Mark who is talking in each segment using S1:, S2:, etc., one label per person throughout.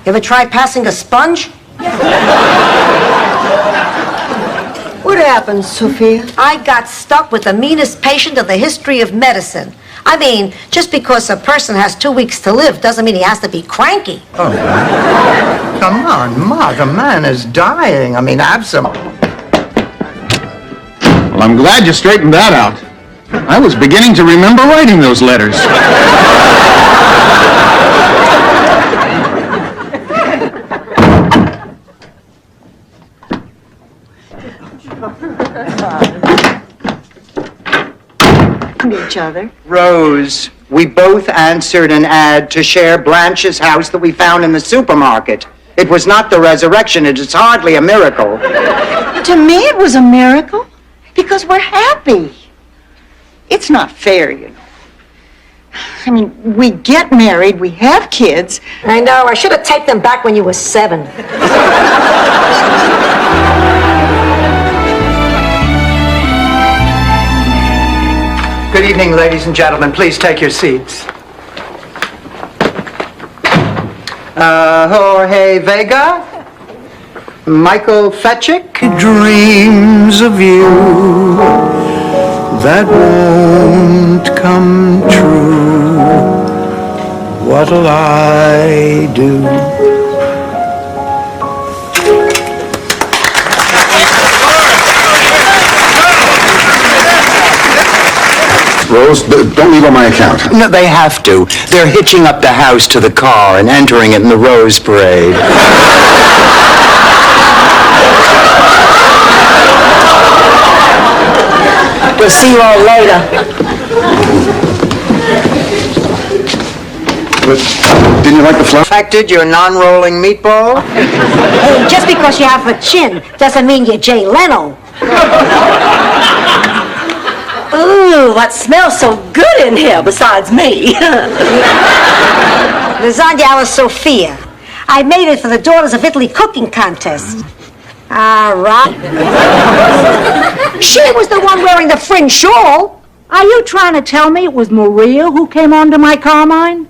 S1: You ever tried passing a sponge?
S2: What happened, Sophia?
S1: I got stuck with the meanest patient in the history of medicine. I mean, just because a person has 2 weeks to live doesn't mean he has to be cranky.
S3: Oh, come on, Ma, the man is dying. I mean, have some...
S4: Well, I'm glad you straightened that out. I was beginning to remember writing those letters.
S2: Each other.
S3: Rose, we both answered an ad to share Blanche's house that we found in the supermarket. It was not the resurrection. It is hardly a miracle.
S2: To me, it was a miracle because we're happy. It's not fair, you know. I mean, we get married, we have kids.
S1: I know, I should have taken them back when you were 7.
S3: Good evening, ladies and gentlemen. Please take your seats. Jorge Vega, Michael Fetchick. Dreams of you that won't come true. What'll I do?
S4: Rose, don't leave on my account.
S3: No, they have to. They're hitching up the house to the car and entering it in the Rose Parade.
S1: We'll see you all later.
S4: But didn't you like the flower?
S3: Affected your non-rolling meatball?
S1: Hey, just because you have a chin doesn't mean you're Jay Leno. Ooh, what smells so good in here besides me? Lasagna alla Sophia. I made it for the Daughters of Italy cooking contest. All right. She was the one wearing the fringe shawl.
S5: Are you trying to tell me it was Maria who came onto my Carmine?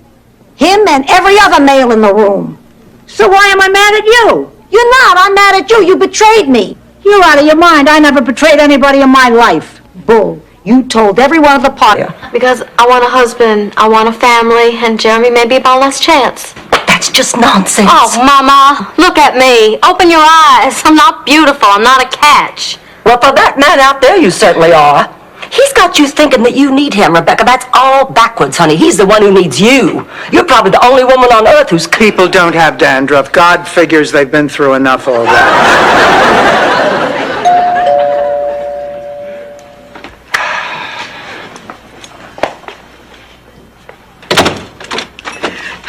S1: Him and every other male in the room.
S5: So why am I mad at you?
S1: You're not. I'm mad at you. You betrayed me.
S5: You're out of your mind. I never betrayed anybody in my life.
S1: Bull. You told everyone at the party.
S6: Because I want a husband, I want a family, and Jeremy may be my last chance.
S1: That's just nonsense.
S6: Oh, Mama, look at me. Open your eyes. I'm not beautiful. I'm not a catch.
S1: Well, for that man out there, you certainly are. He's got you thinking that you need him, Rebecca. That's all backwards, honey. He's the one who needs you. You're probably the only woman on earth who's...
S3: People don't have dandruff. God figures they've been through enough already.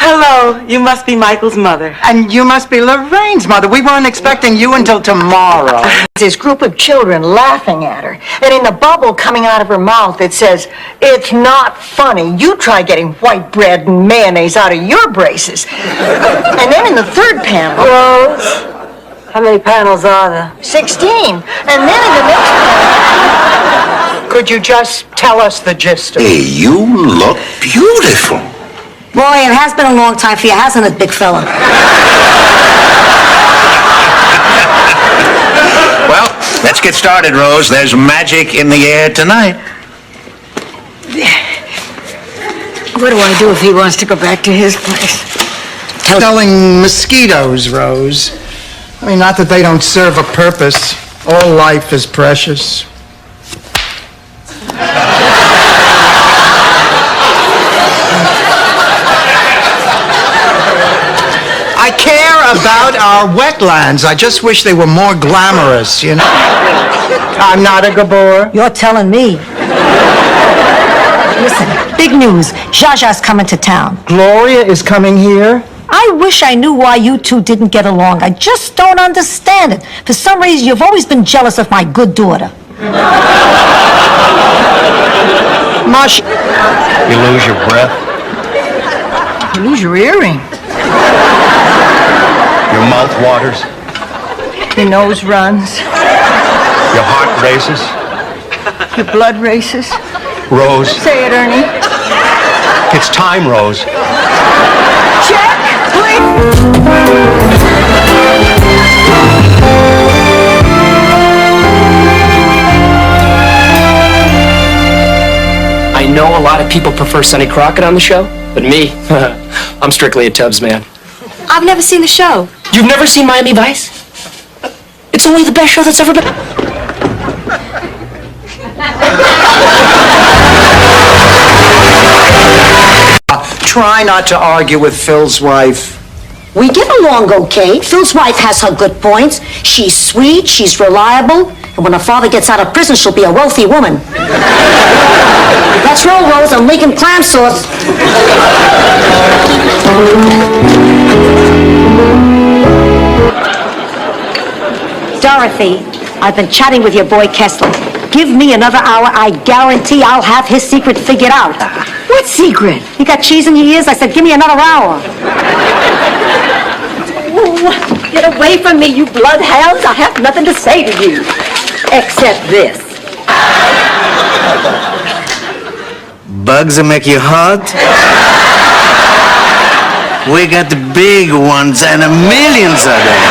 S7: Hello, you must be Michael's mother.
S3: And you must be Lorraine's mother. We weren't expecting you until tomorrow.
S2: This group of children laughing at her, and in the bubble coming out of her mouth it says, "It's not funny. You try getting white bread and mayonnaise out of your braces." And then in the third panel...
S1: Rose, how many panels are there?
S2: 16. And then in the next panel...
S3: Could you just tell us the gist of it?
S8: Hey, you look beautiful.
S1: Boy, it has been a long time for you, hasn't it, big fella?
S8: Well, let's get started, Rose. There's magic in the air tonight.
S2: What do I do if he wants to go back to his place?
S3: Selling mosquitoes, Rose. I mean, not that they don't serve a purpose. All life is precious. I care about our wetlands. I just wish they were more glamorous, you know? I'm not a Gabor.
S1: You're telling me. Listen, big news. Zsa Zsa's coming to town.
S3: Gloria is coming here.
S1: I wish I knew why you two didn't get along. I just don't understand it. For some reason, you've always been jealous of my good daughter.
S3: Mush.
S4: You lose your breath.
S2: You lose your earring.
S4: Your mouth waters.
S2: Your nose runs.
S4: Your heart races.
S2: Your blood races.
S4: Rose,
S2: Say it, Ernie.
S4: it's time, Rose.
S2: Check, please.
S9: people prefer Sonny Crockett on the show, but me, I'm strictly a Tubbs man.
S6: I've never seen the show.
S9: You've never seen Miami Vice? It's only the best show that's ever been.
S3: Try not to argue with Phil's wife.
S1: We get along okay. Phil's wife has her good points. She's sweet, she's reliable, and when her father gets out of prison, she'll be a wealthy woman. Let's roll, Rose. I'm leaking clam sauce. Dorothy, I've been chatting with your boy Kessler. Give me another hour, I guarantee I'll have his secret figured out.
S2: What secret?
S1: You got cheese in your ears? I said, give me another hour.
S2: Get away from me, you bloodhounds. I have nothing to say to you. Except this.
S8: Bugs that make you hot? We got the big ones and millions of them.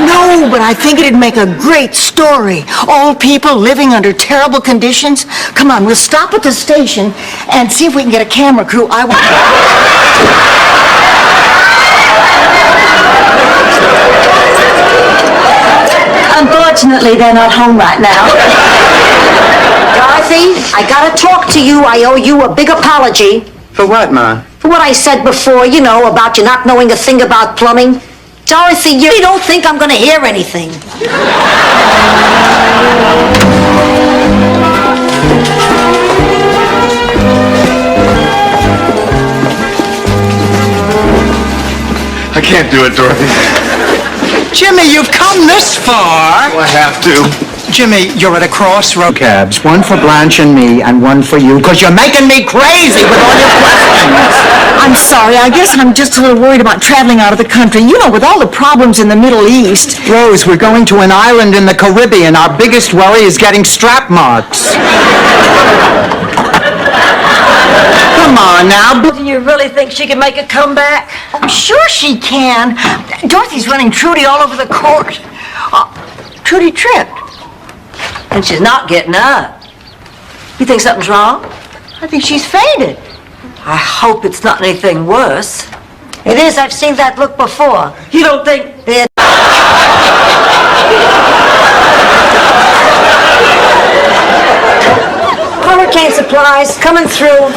S2: No, but I think it'd make a great story. Old people living under terrible conditions. Come on, we'll stop at the station and see if we can get a camera crew. Unfortunately, they're not home right now.
S1: Dorothy, I gotta talk to you. I owe you a big apology.
S3: For what, Ma?
S1: For what I said before, you know, about you not knowing a thing about plumbing. Dorothy, you really don't think I'm gonna hear anything.
S4: I can't do it, Dorothy.
S3: Jimmy, you've come this far.
S4: I have to.
S3: Jimmy, you're at a crossroad. Cabs, one for Blanche and me, and one for you, because you're making me crazy with all your questions.
S2: I'm sorry, I guess I'm just a little worried about traveling out of the country. You know, with all the problems in the Middle East.
S3: Rose, we're going to an island in the Caribbean. Our biggest worry is getting strap marks. Come on now.
S2: Do you really think she can make a comeback? I'm sure she can. Dorothy's running Trudy all over the court. Trudy tripped. And she's not getting up. You think something's wrong? I think she's fainted. I hope it's not anything worse.
S1: It is. I've seen that look before.
S2: You don't think...
S1: Hurricane supplies coming through.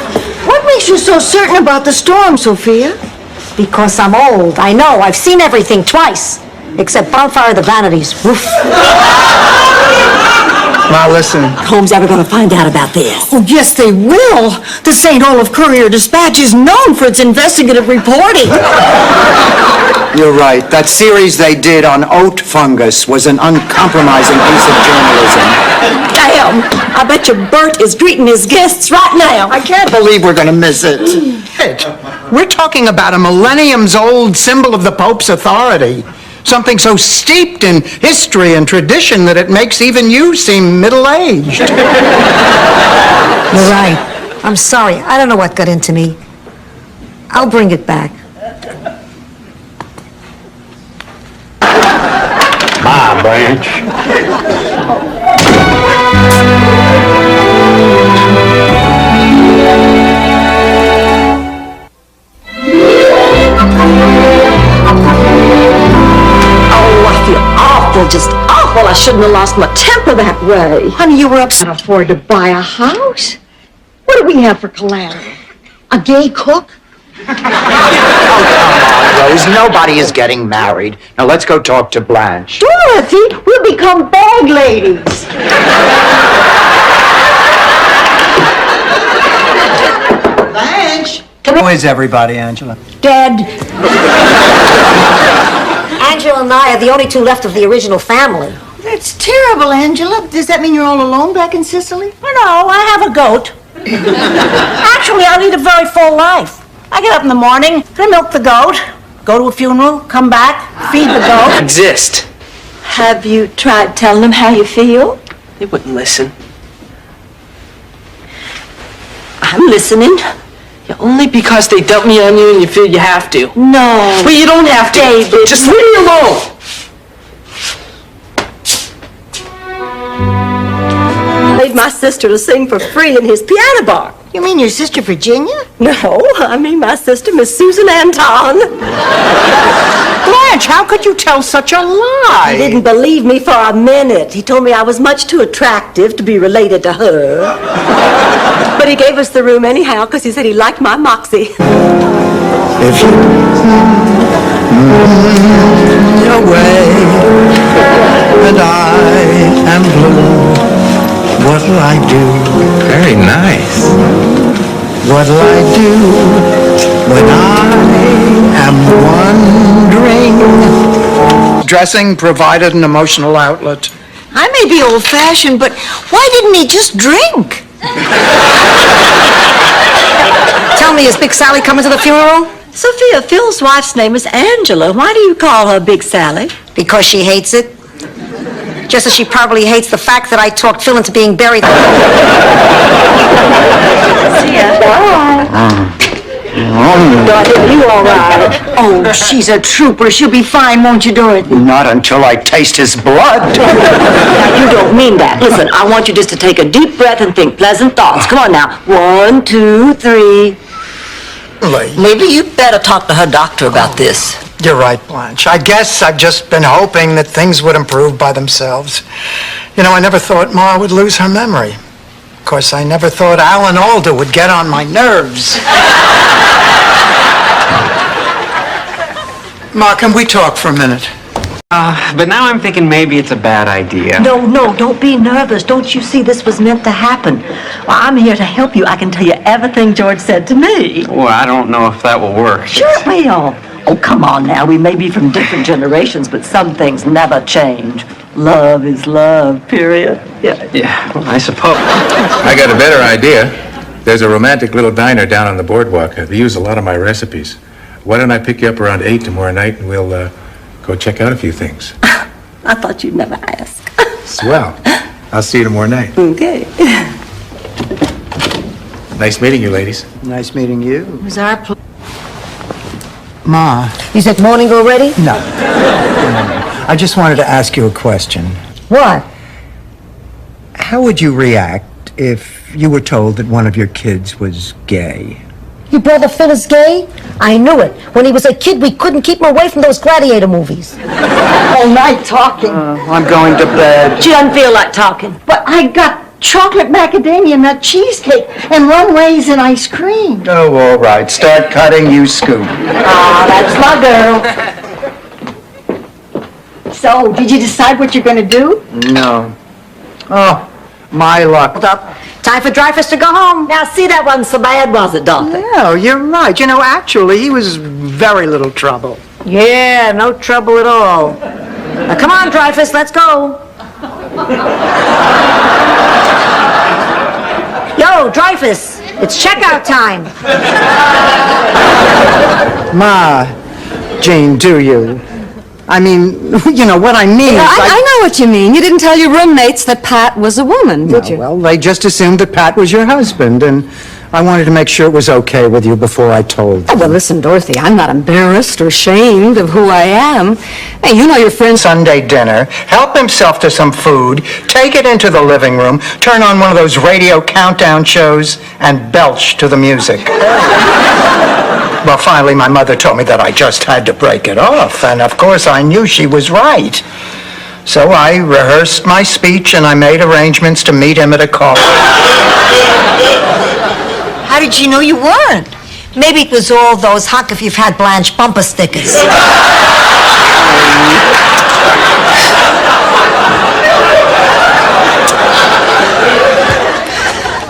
S2: What makes you so certain about the storm, Sophia?
S1: Because I'm old. I know. I've seen everything twice. Except Bonfire of the Vanities. Woof.
S3: Now listen.
S1: Holmes ever gonna find out about this?
S2: Oh, yes, they will. The St. Olaf Courier-Dispatch is known for its investigative reporting.
S3: You're right. That series they did on oat fungus was an uncompromising piece of journalism.
S2: Damn, I bet you Bert is greeting his guests right now.
S3: I can't believe we're going to miss it. We're talking about a millenniums-old symbol of the Pope's authority. Something so steeped in history and tradition that it makes even you seem middle-aged.
S1: You're right. I'm sorry. I don't know what got into me. I'll bring it back.
S4: Bye, Blanche.
S2: Just awful. I shouldn't have lost my temper that way. Honey, you were upset. Can't afford to buy a house. What do we have for collateral? A gay cook?
S3: Oh, come on, Rose. Nobody is getting married. Now let's go talk to Blanche.
S2: Dorothy, we'll become bag ladies.
S3: Blanche! How is everybody, Angela?
S1: Dead. Angela and I are the only two left of the original family.
S2: That's terrible, Angela. Does that mean you're all alone back in Sicily?
S5: No, I have a goat. Actually, I lead a very full life. I get up in the morning, I milk the goat, go to a funeral, come back, feed the goat.
S9: Exist.
S2: Have you tried telling them how you feel?
S9: They wouldn't listen.
S2: I'm listening.
S9: Yeah, only because they dump me on you and you feel you have to.
S2: No.
S9: Well, you don't have to.
S2: David.
S9: Just leave me alone.
S2: Made
S10: my sister to sing for free in his piano bar.
S2: You mean your sister Virginia?
S10: No, I mean my sister, Miss Susan Anton.
S3: Blanche, how could you tell such a lie?
S10: He didn't believe me for a minute. He told me I was much too attractive to be related to her. But he gave us the room anyhow because he said he liked my moxie.
S3: If you away and I am blue, what'll I do?
S8: Very nice.
S3: What'll I do when I am wondering? Dressing provided an emotional outlet.
S2: I may be old-fashioned, but why didn't he just drink?
S1: Tell me, is Big Sally coming to the funeral?
S10: Sophia, Phil's wife's name is Angela. Why do you call her Big Sally?
S1: Because she hates it. Just as she probably hates the fact that I talked Phil into being buried.
S10: See ya. Dorothy, are you all right?
S2: Oh, she's a trooper. She'll be fine, won't you, Dorothy?
S3: Not until I taste his blood.
S10: Now, you don't mean that. Listen, I want you just to take a deep breath and think pleasant thoughts. Come on now. 1, 2, 3.
S2: Maybe you'd better talk to her doctor about this.
S3: You're right, Blanche. I guess I've just been hoping that things would improve by themselves. You know, I never thought Ma would lose her memory. Of course, I never thought Alan Alda would get on my nerves. Ma, can we talk for a minute?
S11: But now I'm thinking maybe it's a bad idea.
S10: No, don't be nervous. Don't you see this was meant to happen? Well, I'm here to help you. I can tell you everything George said to me.
S11: Well, I don't know if that will work.
S10: Sure it will. Oh, come on now. We may be from different generations, but some things never change. Love is love, period.
S11: Yeah, well, I suppose.
S8: I got a better idea. There's a romantic little diner down on the boardwalk. They use a lot of my recipes. Why don't I pick you up around 8 tomorrow night and we'll go check out a few things.
S10: I thought you'd never ask.
S8: Swell. I'll see you tomorrow night.
S10: Okay.
S8: Nice meeting you, ladies.
S3: Nice meeting you.
S2: It was our pleasure.
S3: Ma.
S1: Is it morning already?
S3: No. I just wanted to ask you a question.
S1: What?
S3: How would you react if you were told that one of your kids was gay?
S1: Your brother Phil is gay? I knew it. When he was a kid, we couldn't keep him away from those gladiator movies.
S2: All night talking.
S3: I'm going to bed.
S10: She doesn't feel like talking.
S2: But I got chocolate macadamia nut cheesecake and runways and ice cream.
S3: Oh, all right. Start cutting, you scoop.
S2: Ah, that's my girl. So, did you decide what you're going to do?
S3: No. Oh, my luck.
S1: Time for Dreyfus to go home.
S10: Now, see, that wasn't so bad, was it, Dorothy?
S3: No, you're right. You know, actually, he was very little trouble.
S1: Yeah, no trouble at all. Now, come on, Dreyfus, let's go. Yo, Dreyfus, it's checkout time.
S3: Ma, Jane, do you? I mean, you know, what I mean is
S12: I know what you mean. You didn't tell your roommates that Pat was a woman, did you?
S3: Well, they just assumed that Pat was your husband, and I wanted to make sure it was okay with you before I told them.
S12: Oh, well, listen, Dorothy, I'm not embarrassed or ashamed of who I am. Hey, you know your friend...
S3: Sunday dinner, help himself to some food, take it into the living room, turn on one of those radio countdown shows, and belch to the music. Well, finally, my mother told me that I just had to break it off, and of course I knew she was right. So I rehearsed my speech, and I made arrangements to meet him at a coffee.
S2: How did you know you weren't?
S1: Maybe it was all those Huck if you've had Blanche bumper stickers.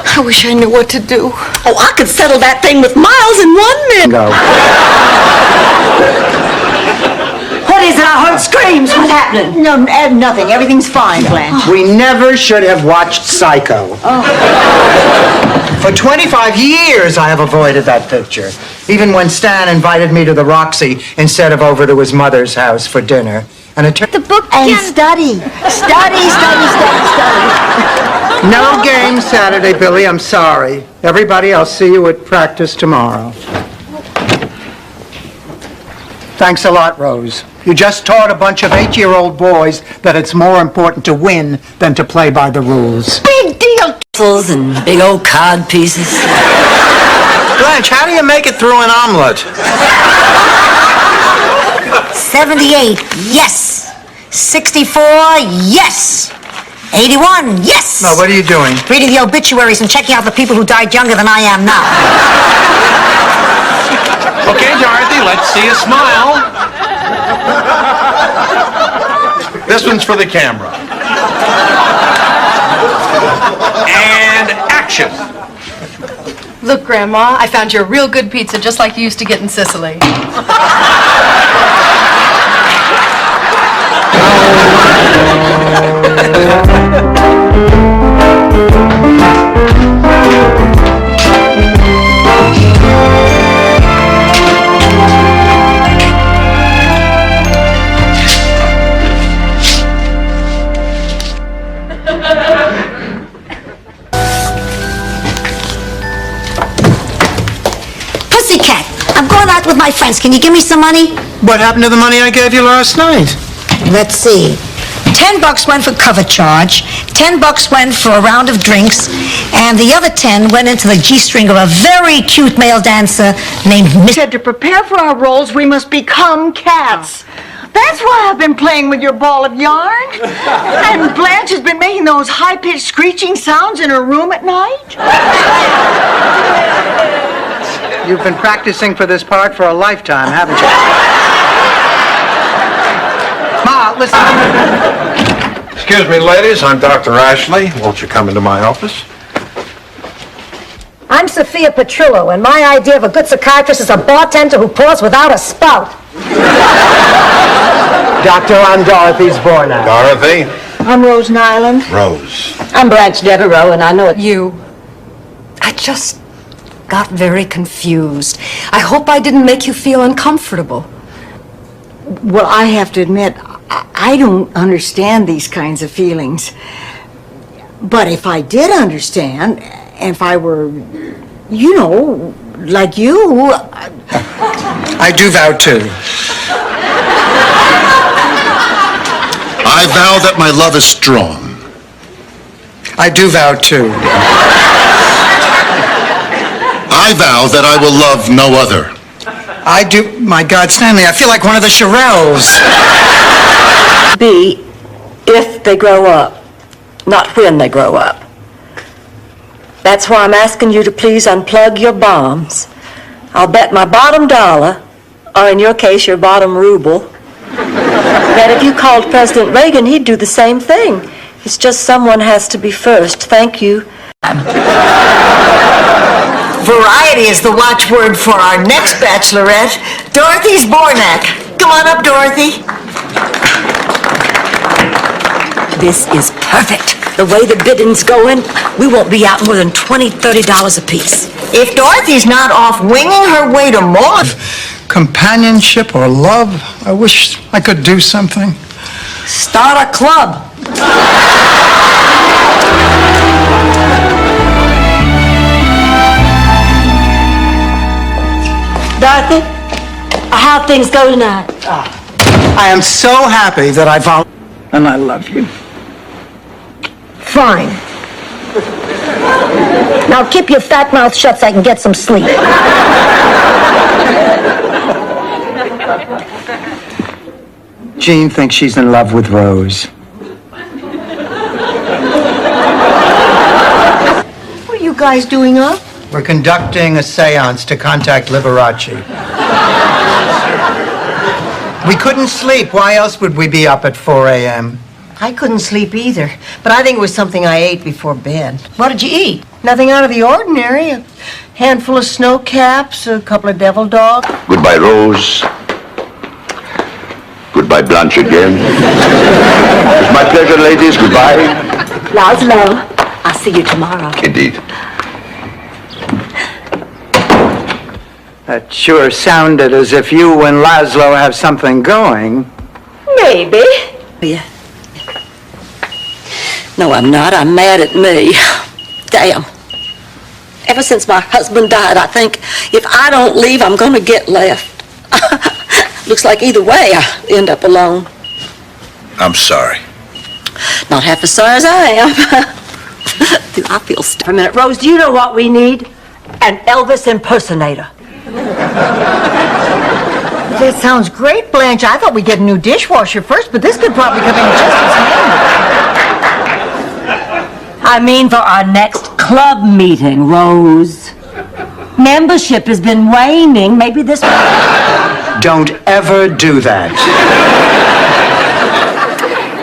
S2: I wish I knew what to do.
S10: Oh, I could settle that thing with Miles in 1 minute.
S3: Go.
S10: What is it? I heard screams. What's happening?
S2: No, nothing. Everything's fine, Blanche.
S3: We never should have watched Psycho. For 25 years, I have avoided that picture. Even when Stan invited me to the Roxy instead of over to his mother's house for dinner. And it turned...
S1: The book
S2: And study. Study.
S3: No game Saturday, Billy. I'm sorry. Everybody, I'll see you at practice tomorrow. Thanks a lot, Rose. You just taught a bunch of 8-year-old boys that it's more important to win than to play by the rules.
S2: Big deal.
S12: And big old cod pieces.
S3: Blanche, how do you make it through an omelet?
S1: 78, yes. 64, yes. 81, yes.
S3: No, what are you doing?
S1: Reading the obituaries and checking out the people who died younger than I am now.
S4: Okay, Dorothy, let's see a smile. This one's for the camera. And action.
S13: Look, Grandma, I found you a real good pizza just like you used to get in Sicily.
S1: Pussycat, I'm going out with my friends. Can you give me some money?
S3: What happened to the money I gave you last night?
S1: Let's see. $10 went for cover charge, $10 went for a round of drinks, and the other 10 went into the G-string of a very cute male dancer named Miss...
S2: Said to prepare for our roles, we must become cats. That's why I've been playing with your ball of yarn. And Blanche has been making those high-pitched screeching sounds in her room at night.
S3: You've been practicing for this part for a lifetime, haven't you? Ma, listen.
S4: Excuse me, ladies, I'm Dr. Ashley. Won't you come into my office?
S1: I'm Sophia Petrillo, and my idea of a good psychiatrist is a bartender who pours without a spout.
S14: Doctor, I'm Dorothy Zbornak.
S4: Dorothy?
S2: I'm Rose Nyland.
S4: Rose.
S12: I'm Blanche Devereaux, and I know it. You. I just got very confused. I hope I didn't make you feel uncomfortable.
S2: Well, I have to admit, I don't understand these kinds of feelings. But if I did understand, and if I were, you know, like you...
S3: I do vow to.
S15: I vow that my love is strong.
S3: I do vow to.
S15: I vow that I will love no other.
S3: I do... My God, Stanley, I feel like one of the Shirelles.
S10: Be if they grow up, not when they grow up. That's why I'm asking you to please unplug your bombs. I'll bet my bottom dollar, or in your case, your bottom ruble, that if you called President Reagan, he'd do the same thing. It's just someone has to be first. Thank you.
S2: Variety is the watchword for our next bachelorette, Dorothy Zbornak. Come on up, Dorothy.
S10: This is perfect. The way the bidding's going, we won't be out more than $20, $30 apiece.
S2: If Dorothy's not off winging her way to more...
S3: Companionship or love, I wish I could do something.
S1: Start a club.
S10: Dorothy, how things go tonight?
S3: I am so happy that I found... And I love you.
S1: Fine. Now keep your fat mouth shut so I can get some sleep.
S3: Jean thinks she's in love with Rose.
S2: What are you guys doing up?
S3: We're conducting a seance to contact Liberace. We couldn't sleep. Why else would we be up at 4 a.m.?
S2: I couldn't sleep either, but I think it was something I ate before bed.
S1: What did you eat?
S2: Nothing out of the ordinary. A handful of snow caps, a couple of devil dogs.
S15: Goodbye, Rose. Goodbye, Blanche again. It's my pleasure, ladies. Goodbye.
S10: Laszlo, I'll see you tomorrow.
S15: Indeed.
S3: That sure sounded as if you and Laszlo have something going.
S10: Maybe. Yeah. No, I'm not. I'm mad at me. Damn. Ever since my husband died, I think if I don't leave, I'm going to get left. Looks like either way, I end up alone.
S15: I'm sorry.
S10: Not half as sorry as I am. I feel for a minute. Rose, do you know what we need? An Elvis impersonator.
S2: That sounds great, Blanche. I thought we'd get a new dishwasher first, but this could probably come in just as handy.
S10: I mean for our next club meeting, Rose. Membership has been waning. Maybe this...
S3: Don't ever do that.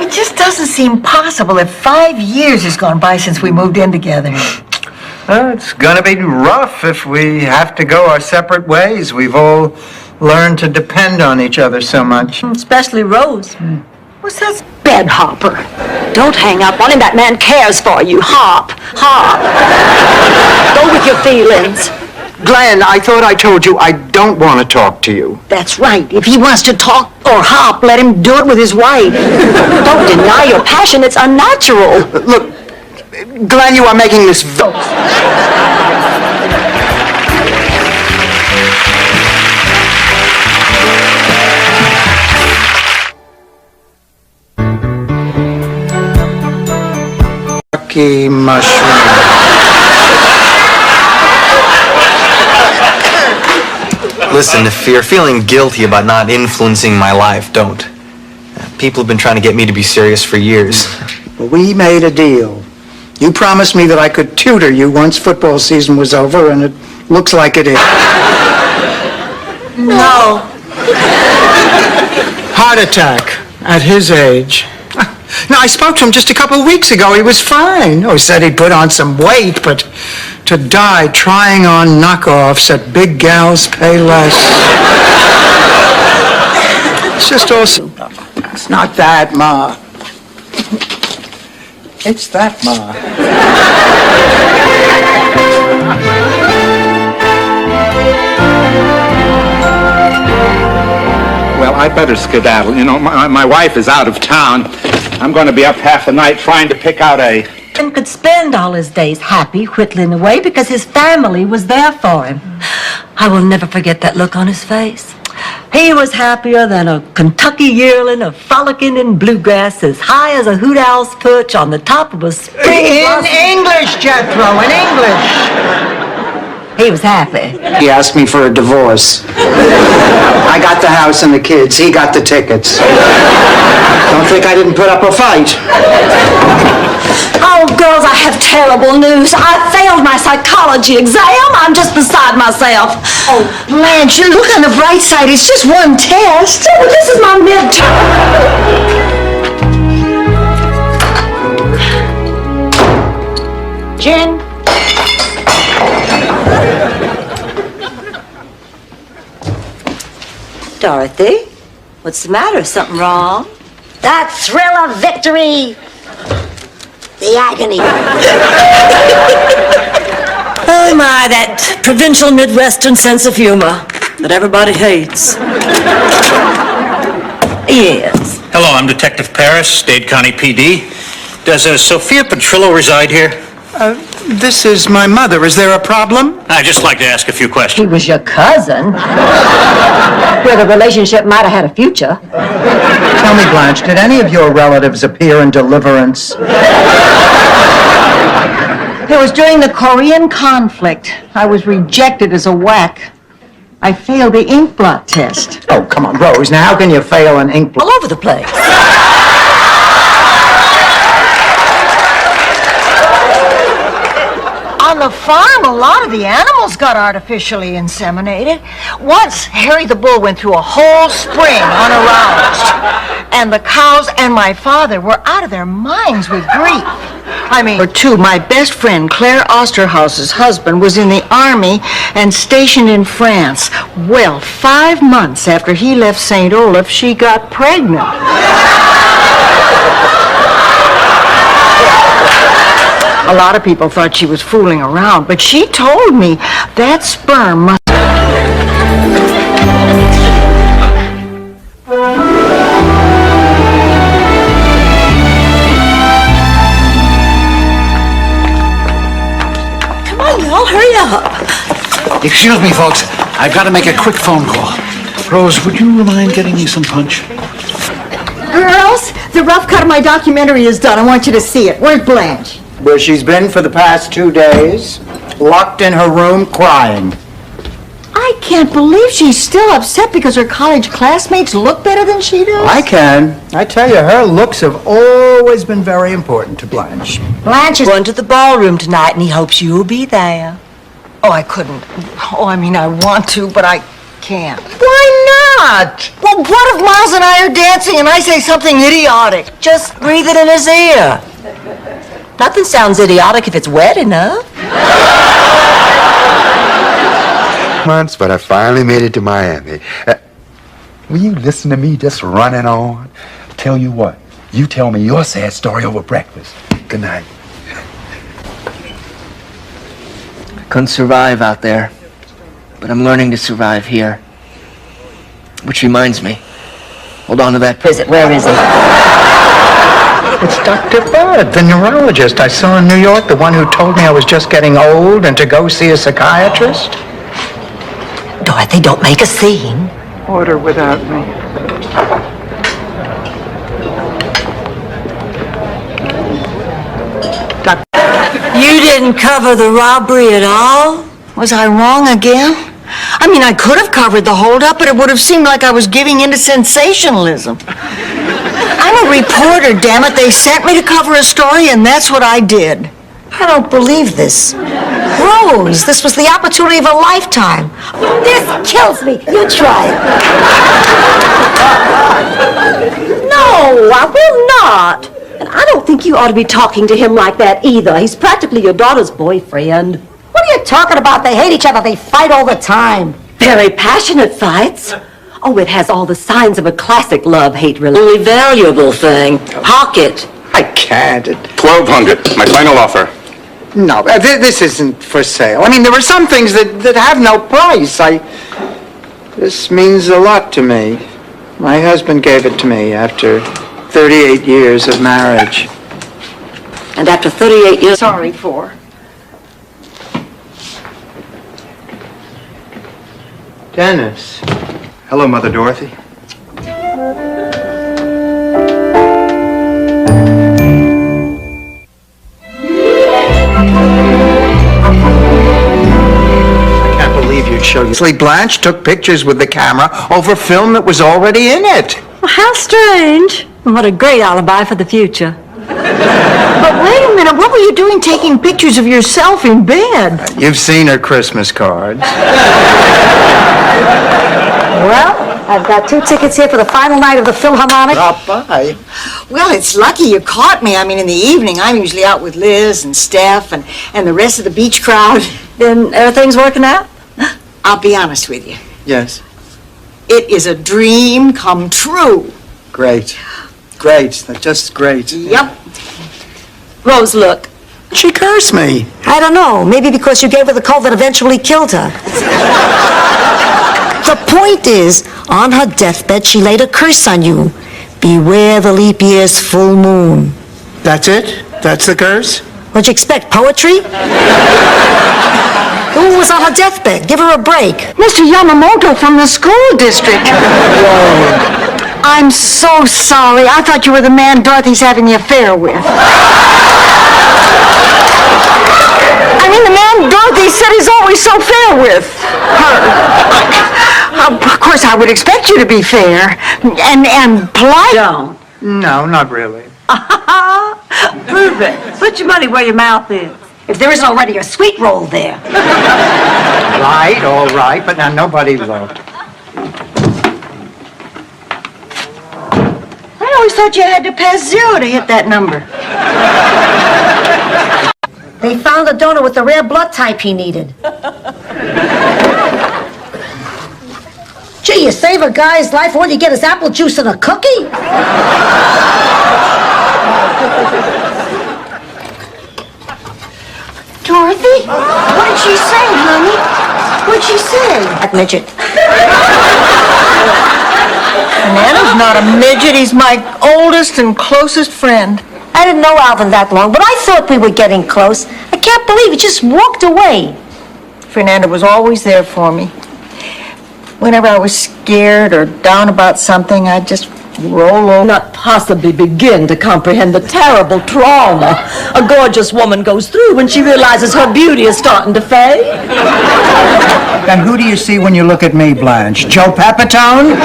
S2: It just doesn't seem possible that 5 years has gone by since we moved in together.
S3: Well, it's gonna be rough if we have to go our separate ways. We've all learned to depend on each other so much.
S10: Especially Rose.
S2: What's that?
S10: Bed hopper. Don't hang up on him. That man cares for you. Hop. Hop. Go with your feelings.
S3: Glenn, I thought I told you I don't want to talk to you.
S10: That's right. If he wants to talk or hop, let him do it with his wife. Don't deny your passion. It's unnatural.
S3: Look, Glenn, you are making this... Lucky mushroom.
S16: Listen, if you're feeling guilty about not influencing my life, don't. People have been trying to get me to be serious for years.
S3: We made a deal. You promised me that I could tutor you once football season was over, and it looks like it is.
S2: No.
S3: Heart attack at his age. Now, I spoke to him just a couple of weeks ago. He was fine. Oh, he said he'd put on some weight, but to die trying on knockoffs that big gals pay less. It's just awesome. It's not that, Ma. It's that, Ma.
S4: Well, I better skedaddle. You know, my wife is out of town. I'm going to be up half the night trying to pick out a...
S10: And could spend all his days happy, whittling away, because his family was there for him. I will never forget that look on his face. He was happier than a Kentucky yearling, a frolicking in bluegrass, as high as a hoot owl's perch on the top of a spring blossom.
S2: In English, Jethro, in English.
S10: He was happy.
S3: He asked me for a divorce. I got the house and the kids. He got the tickets. Don't think I didn't put up a fight.
S10: Oh, girls, I have terrible news. I failed my psychology exam. I'm just beside myself.
S2: Oh, Blanche, you look on the bright side. It's just one test.
S10: Oh, this is my midterm. Jen? Dorothy, what's the matter? Something wrong?
S1: The thrill of victory. The agony.
S10: Oh my, that provincial Midwestern sense of humor that everybody hates. Yes.
S17: Hello, I'm Detective Paris, Dade County PD. Does Sophia Petrillo reside here?
S3: This is my mother. Is there a problem?
S17: I'd just like to ask a few questions.
S10: He was your cousin. Where the relationship might have had a future.
S3: Tell me, Blanche, did any of your relatives appear in Deliverance?
S2: It was during the Korean conflict. I was rejected as a whack. I failed the ink blot test.
S3: Oh, come on, Rose. Now, how can you fail an ink blot?
S10: All over the place.
S2: On the farm, a lot of the animals got artificially inseminated. Once, Harry the Bull went through a whole spring unaroused. And the cows and my father were out of their minds with grief. I mean, for two, my best friend, Claire Osterhaus's husband, was in the army and stationed in France. Well, 5 months after he left St. Olaf, she got pregnant. A lot of people thought she was fooling around, but she told me that sperm must...
S10: Come on, y'all, hurry up.
S17: Excuse me, folks. I've got to make a quick phone call. Rose, would you mind getting me some punch?
S2: Girls, the rough cut of my documentary is done. I want you to see it. Where's Blanche?
S3: where she's been for the past 2 days, locked in her room crying.
S2: I can't believe she's still upset because her college classmates look better than she does.
S3: I can. I tell you, her looks have always been very important to Blanche.
S2: Blanche is going to the ballroom tonight, and he hopes you'll be there. Oh, I couldn't. Oh, I mean, I want to, but I can't. Why not? Well, what if Miles and I are dancing and I say something idiotic? Just breathe it in his ear. Nothing sounds idiotic if it's wet enough.
S15: Months, but I finally made it to Miami. Will you listen to me just running on? Tell you what, you tell me your sad story over breakfast. Good night.
S9: I couldn't survive out there, but I'm learning to survive here. Which reminds me, hold on to that.
S2: Where is it?
S3: It's Dr. Bud, the neurologist I saw in New York, the one who told me I was just getting old and to go see a psychiatrist.
S2: Dorothy, don't make a scene.
S3: Order without me.
S2: You didn't cover the robbery at all? Was I wrong again? I mean, I could have covered the holdup, but it would have seemed like I was giving in to sensationalism. I'm a reporter, damn it. They sent me to cover a story, and that's what I did.
S1: I don't believe this. Rose, this was the opportunity of a lifetime. This kills me. You try it.
S10: No, I will not. And I don't think you ought to be talking to him like that either. He's practically your daughter's boyfriend.
S1: What are you talking about? They hate each other. They fight all the time.
S10: Very passionate fights. Oh, it has all the signs of a classic love-hate relationship. Only valuable thing. Pocket.
S3: I can't.
S15: 1,200, my final offer.
S3: No, this isn't for sale. I mean, there are some things that have no price. This means a lot to me. My husband gave it to me after 38 years of marriage.
S10: And after 38 years...
S2: Sorry for.
S3: Dennis. Hello, Mother Dorothy. Blanche took pictures with the camera over film that was already in it.
S10: Well, how strange. What a great alibi for the future.
S2: But wait a minute, what were you doing taking pictures of yourself in bed?
S3: You've seen her Christmas cards.
S1: Well, I've got 2 tickets here for the final night of the Philharmonic.
S3: Drop by.
S2: Well, it's lucky you caught me. I mean, in the evening, I'm usually out with Liz and Steph and the rest of the beach crowd.
S10: Then everything's working out?
S2: I'll be honest with you.
S3: Yes.
S2: It is a dream come true.
S3: Great. Great. That's just great.
S2: Yep. Rose, look.
S3: She cursed me.
S1: I don't know. Maybe because you gave her the cold that eventually killed her. The point is, on her deathbed, she laid a curse on you. Beware the leap year's full moon.
S3: That's it? That's the curse?
S1: What'd you expect, poetry? The woman was on her deathbed. Give her a break.
S2: Mr. Yamamoto from the school district. I'm so sorry. I thought you were the man Dorothy's having the affair with. I mean, the man Dorothy said he's always so fair with her. Of course, I would expect you to be fair and polite.
S10: Don't.
S3: No, not really.
S10: Prove it. Put your money where your mouth is.
S1: If there isn't already a sweet roll there.
S3: Right, all right, but now nobody loved.
S2: I always thought you had to pass 0 to hit that number.
S1: They found a donor with the rare blood type he needed. Gee, you save a guy's life, all you get is apple juice and a cookie?
S2: Dorothy? What did she say, honey? What'd she say?
S1: That midget.
S2: Nana's not a midget. He's my oldest and closest friend.
S1: I didn't know Alvin that long, but I thought we were getting close. I can't believe he just walked away.
S2: Fernanda was always there for me. Whenever I was scared or down about something, I'd just
S10: Rollo not possibly begin to comprehend the terrible trauma a gorgeous woman goes through when she realizes her beauty is starting to fade.
S3: Then who do you see when you look at me, Blanche? Joe Papatone?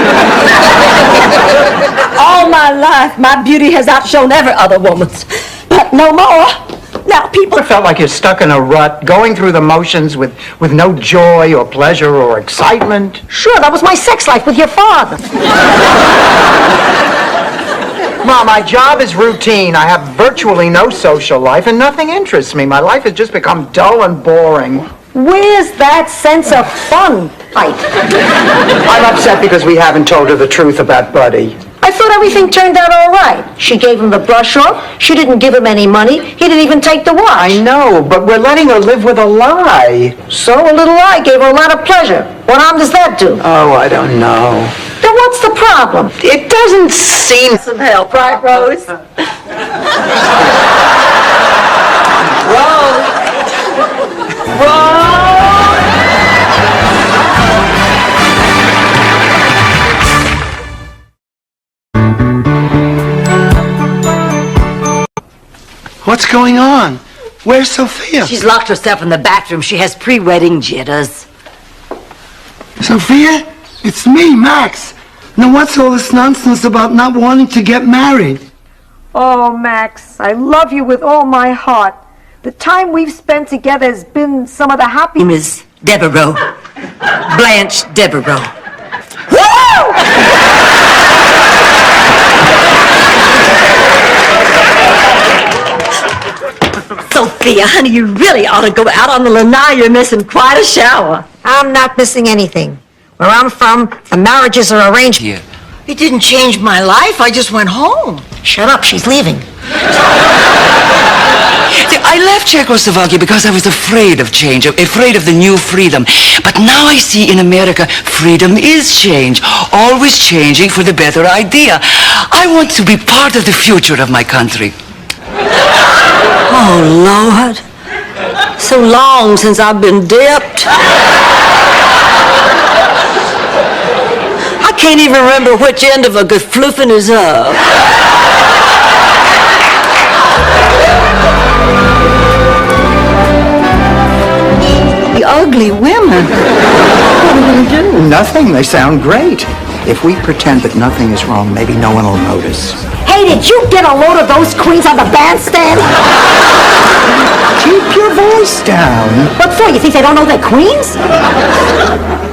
S10: All my life, my beauty has outshone every other woman's. But no more. Now people
S3: Felt like you're stuck in a rut, going through the motions with no joy or pleasure or excitement.
S1: Sure, that was my sex life with your father.
S3: Mom, my job is routine. I have virtually no social life and nothing interests me. My life has just become dull and boring.
S1: Where's that sense of fun, Ike?
S3: I'm upset because we haven't told her the truth about Buddy.
S1: I thought everything turned out all right. She gave him the brush off. She didn't give him any money. He didn't even take the watch.
S3: I know, but we're letting her live with a lie.
S1: So a little lie gave her a lot of pleasure. What harm does that do?
S3: Oh, I don't know.
S1: Then what's the problem?
S3: It doesn't seem...
S10: some help, right, Rose?
S14: What's going on? Where's Sophia?
S10: She's locked herself in the bathroom. She has pre-wedding jitters.
S14: Sophia? It's me, Max. Now what's all this nonsense about not wanting to get married?
S1: Oh, Max, I love you with all my heart. The time we've spent together has been some of the happiest...
S10: Miss Devereaux. Blanche Devereaux. Sophia, honey, you really ought to go out on the lanai. You're missing quite a shower.
S1: I'm not missing anything. Where I'm from, the marriages are arranged.
S9: Here.
S2: It didn't change my life. I just went home.
S1: Shut up, she's leaving.
S9: I left Czechoslovakia because I was afraid of change, afraid of the new freedom. But now I see in America, freedom is change, always changing for the better idea. I want to be part of the future of my country.
S10: Oh, Lord. So long since I've been dipped. I can't even remember which end of a gefluffen is up. The ugly women. What are we going to do?
S3: Nothing. They sound great. If we pretend that nothing is wrong, maybe no one will notice.
S1: Hey, did you get a load of those queens on the bandstand?
S3: Keep your voice down.
S1: What for? You think they don't know they're queens?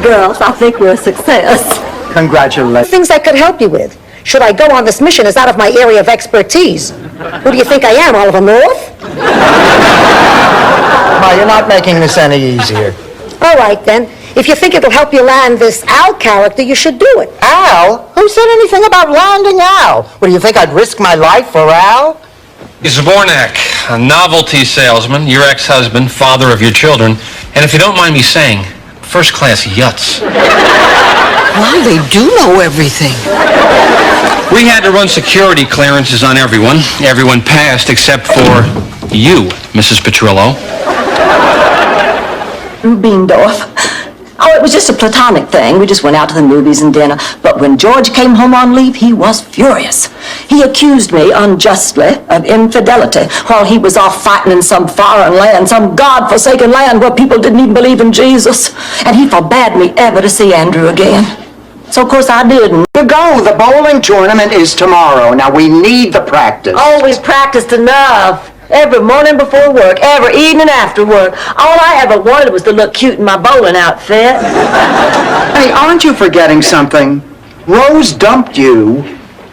S10: Girls, I think we're a success.
S3: Congratulations.
S1: Things I could help you with. Should I go on this mission is out of my area of expertise. Who do you think I am, Oliver North?
S3: Ma, you're not making this any easier.
S1: All right, then. If you think it'll help you land this Al character, you should do it.
S3: Al? Who said anything about landing Al? What, do you think I'd risk my life for Al?
S18: Zbornak, a novelty salesman, your ex-husband, father of your children, and if you don't mind me saying, first-class yuts.
S2: Wow, they do know everything.
S18: We had to run security clearances on everyone. Everyone passed except for you, Mrs. Petrillo.
S10: Beendorf. Oh, it was just a platonic thing. We just went out to the movies and dinner. But when George came home on leave, he was furious. He accused me unjustly of infidelity while he was off fighting in some foreign land, some God-forsaken land where people didn't even believe in Jesus. And he forbade me ever to see Andrew again. So, of course, I didn't.
S3: You go. The bowling tournament is tomorrow. Now, we need the practice.
S10: Always practiced enough. Every morning before work, every evening after work. All I ever wanted was to look cute in my bowling outfit.
S3: Hey, aren't you forgetting something? Rose dumped you.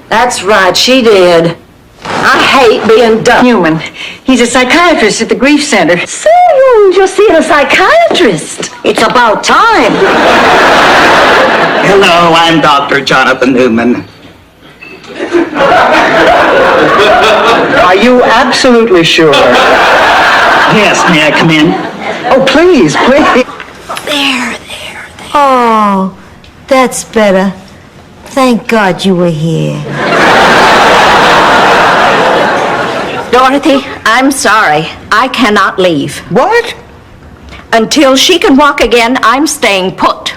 S10: That's right, she did. I hate being dumped.
S2: Newman. He's a psychiatrist at the Grief Center.
S10: So, you're seeing a psychiatrist. It's about time.
S19: Hello, I'm Dr. Jonathan Newman.
S3: Are you absolutely sure?
S19: Yes, may I come in?
S3: Oh, please, please.
S1: There. Oh, that's better. Thank God you were here.
S10: Dorothy, I'm sorry. I cannot leave.
S3: What?
S10: Until she can walk again, I'm staying put.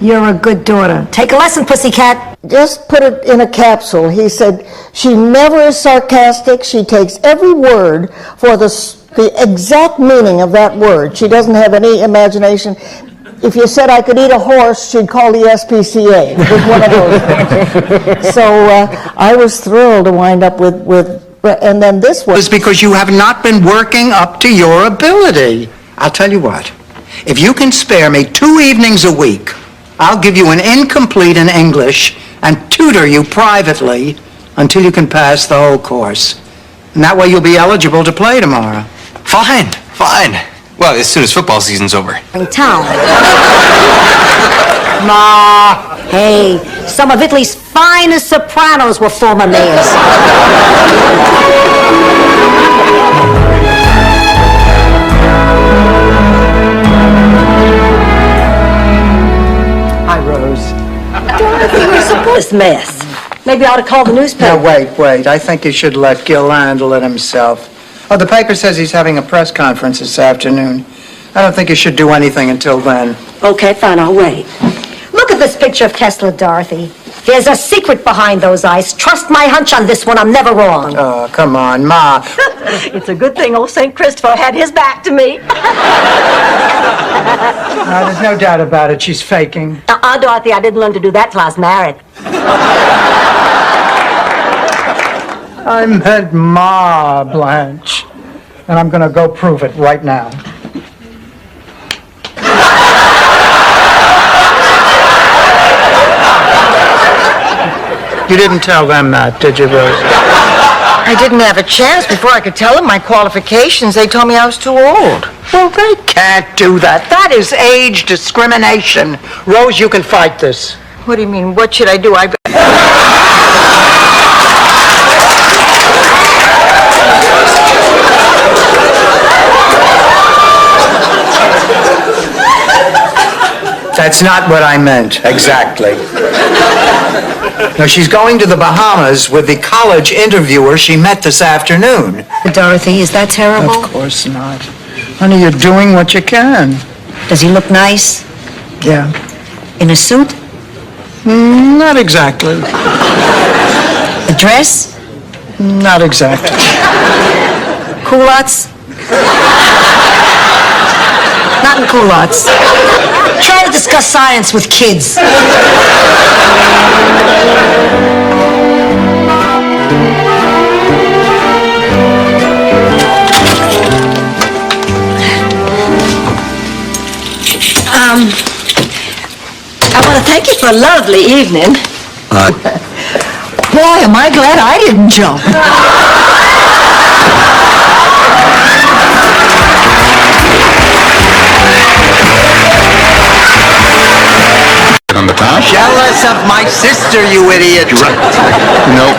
S1: You're a good daughter. Take a lesson, pussycat.
S2: just put it in a capsule. He said, she never is sarcastic. She takes every word for the exact meaning of that word. She doesn't have any imagination. If you said I could eat a horse, she'd call the SPCA. It was one of those. So I was thrilled to wind up with and then this was...
S3: It's because you have not been working up to your ability. I'll tell you what. If you can spare me 2 evenings a week, I'll give you an incomplete in English and tutor you privately until you can pass the whole course. And that way you'll be eligible to play tomorrow.
S16: Fine. Well, as soon as football season's over.
S1: In town.
S3: Ma!
S1: Hey, some of Italy's finest sopranos were former mayors.
S3: Hi, Rose.
S10: Dorothy, we're supposed to mess. Maybe I ought to call the newspaper.
S3: Now, wait. I think you should let Gil handle it himself. Oh, the paper says he's having a press conference this afternoon. I don't think you should do anything until then.
S10: Okay, fine, I'll wait.
S1: Look at this picture of Kessler, Dorothy. There's a secret behind those eyes. Trust my hunch on this one. I'm never wrong.
S3: Oh, come on, Ma.
S10: It's a good thing old St. Christopher had his back to me.
S3: There's no doubt about it. She's faking.
S10: Dorothy, I didn't learn to do that till I was married.
S3: I meant Ma, Blanche. And I'm going to go prove it right now. You didn't tell them that, did you, Rose?
S2: I didn't have a chance before I could tell them my qualifications. They told me I was too old.
S3: Well, they can't do that. That is age discrimination. Rose, you can fight this.
S2: What do you mean? What should I do?
S3: That's not what I meant, exactly. No, she's going to the Bahamas with the college interviewer she met this afternoon.
S1: Dorothy, is that terrible?
S3: Of course not. Honey, you're doing what you can.
S1: Does he look nice?
S3: Yeah.
S1: In a suit?
S3: Not exactly.
S1: A dress?
S3: Not exactly.
S1: Culottes? Not in culottes. Try to discuss science with kids.
S10: I want to thank you for a lovely evening. Boy, am I glad I didn't jump.
S15: On the top?
S3: Jealous of my sister, you idiot.
S15: You're right. No,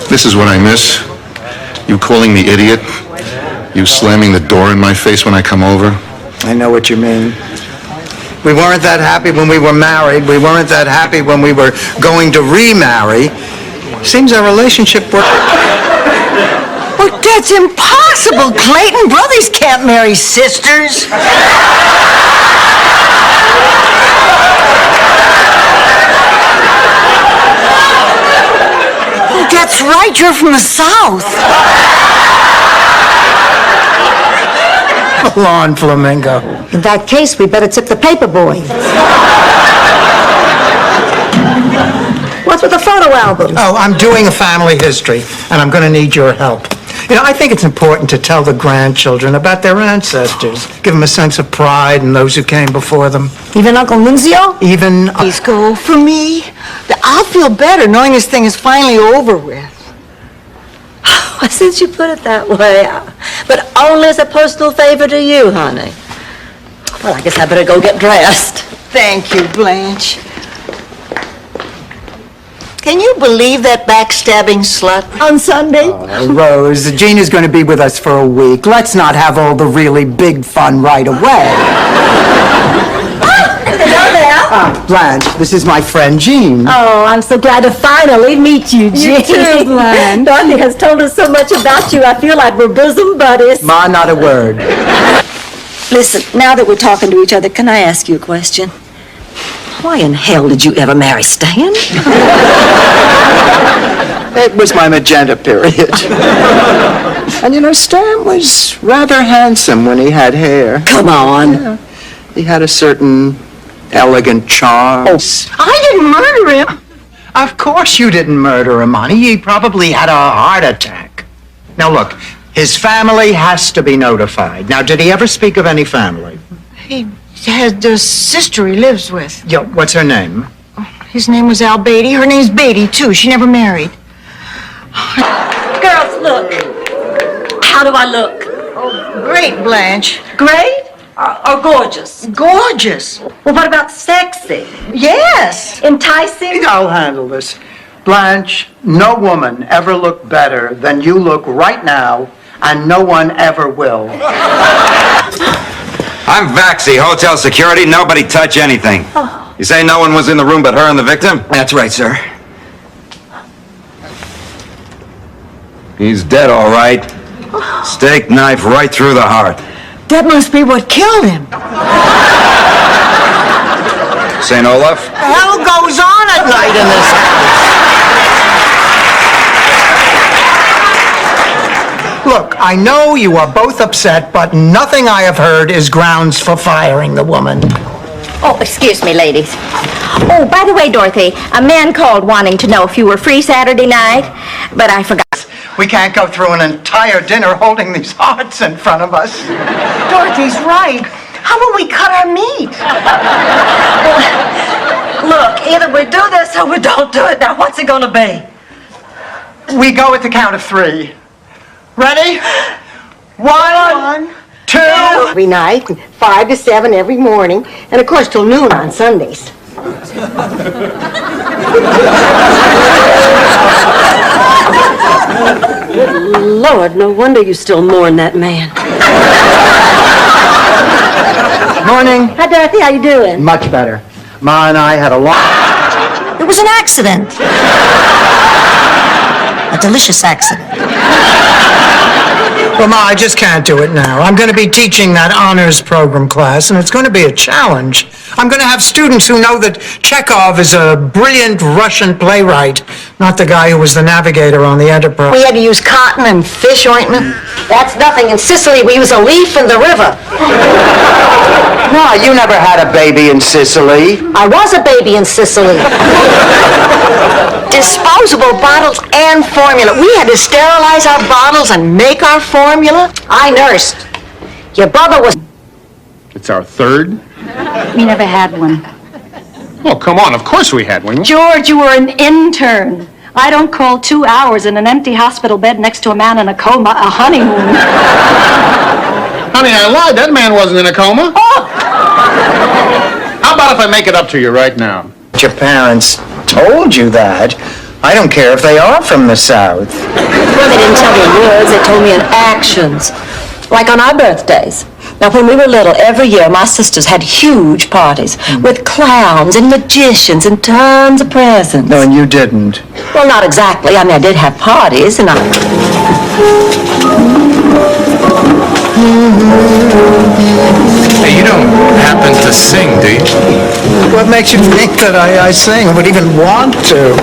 S15: this is what I miss. You calling me idiot. You slamming the door in my face when I come over.
S3: I know what you mean. We weren't that happy when we were married. We weren't that happy when we were going to remarry. Seems our relationship worked.
S2: Well, that's impossible, Clayton. Brothers can't marry sisters. That's right, you're from the South.
S3: Lawn flamingo.
S1: In that case, we better tip the paper boy. What's with the photo album?
S3: Oh, I'm doing a family history, and I'm going to need your help. You know, I think it's important to tell the grandchildren about their ancestors. Give them a sense of pride in those who came before them.
S1: Even Uncle Nunzio?
S3: Even...
S2: Please go for me. I'll feel better knowing this thing is finally over with.
S10: Since you put it that way, but only as a personal favor to you, honey. Well, I guess I better go get dressed.
S2: Thank you, Blanche. Can you believe that backstabbing slut?
S10: On Sunday?
S3: Oh, Rose, Gina's going to be with us for a week. Let's not have all the really big fun right away. Blanche, this is my friend Jean.
S10: Oh, I'm so glad to finally meet you, Jean. You too, Blanche. Dorothy has told us so much about you, I feel like we're bosom buddies.
S3: Ma, not a word.
S10: Listen, now that we're talking to each other, can I ask you a question? Why in hell did you ever marry Stan?
S3: It was my magenta period. And you know, Stan was rather handsome when he had hair.
S10: Come on.
S3: Yeah. He had a certain elegant charm.
S2: Oh, I didn't murder him.
S3: Of course you didn't murder him, honey. He probably had a heart attack. Now look, his family has to be notified. Now, did he ever speak of any family?
S2: He has the sister he lives with.
S3: Yeah, what's her name?
S2: His name was Al Beatty. Her name's Beatty, too. She never married.
S10: Girls, look. How do I look?
S2: Oh, great, Blanche.
S10: Great or gorgeous?
S2: Gorgeous.
S10: Well, what about sexy?
S2: Yes.
S10: Enticing?
S3: I'll handle this. Blanche, no woman ever looked better than you look right now, and no one ever will.
S20: I'm Vaxie, hotel security. Nobody touch anything.
S2: Oh.
S20: You say no one was in the room but her and the victim?
S9: That's right, sir.
S20: He's dead, all right. Steak knife right through the heart.
S2: That must be what killed him.
S20: St. Olaf?
S3: The hell goes on at night in this house? Look, I know you are both upset, but nothing I have heard is grounds for firing the woman.
S6: Oh, excuse me, ladies. Oh, by the way, Dorothy, a man called wanting to know if you were free Saturday night, but I forgot.
S3: We can't go through an entire dinner holding these hearts in front of us.
S2: Dorothy's right. How will we cut our meat?
S10: Look, either we do this or we don't do it. Now, what's it gonna be?
S3: We go at the count of 3. Ready? 1, 2.
S2: Every night, 5 to 7 every morning, and of course till noon on Sundays.
S10: Good Lord, no wonder you still mourn that man.
S3: Morning.
S10: Hi, Dorothy, how you doing?
S3: Much better. Ma and I had a long...
S5: It was an accident. A delicious accident.
S3: Well, Ma, I just can't do it now. I'm going to be teaching that honors program class, and it's going to be a challenge. I'm going to have students who know that Chekhov is a brilliant Russian playwright, not the guy who was the navigator on the Enterprise.
S2: We had to use cotton and fish ointment.
S10: That's nothing. In Sicily, we use a leaf in the river.
S3: Ma, you never had a baby in Sicily.
S10: I was a baby in Sicily.
S2: Disposable bottles and formula. We had to sterilize our bottles and make our formula.
S10: I nursed. Your brother was...
S4: It's our third?
S6: We never had one.
S4: Oh, come on, of course we had one.
S6: George, you were an intern. I don't call 2 hours in an empty hospital bed next to a man in a coma a honeymoon.
S4: Honey, I lied. That man wasn't in a coma.
S6: Oh!
S4: How about if I make it up to you right now?
S3: Your parents told you that. I don't care if they are from the South.
S10: Well, they didn't tell me in words, they told me in actions. Like on our birthdays. Now, when we were little, every year my sisters had huge parties with clowns and magicians and tons of presents.
S3: No, and you didn't.
S10: Well, not exactly. I mean, I did have parties, and
S8: Hey, you don't happen to sing, do you?
S3: What makes you think that I sing or would even want to?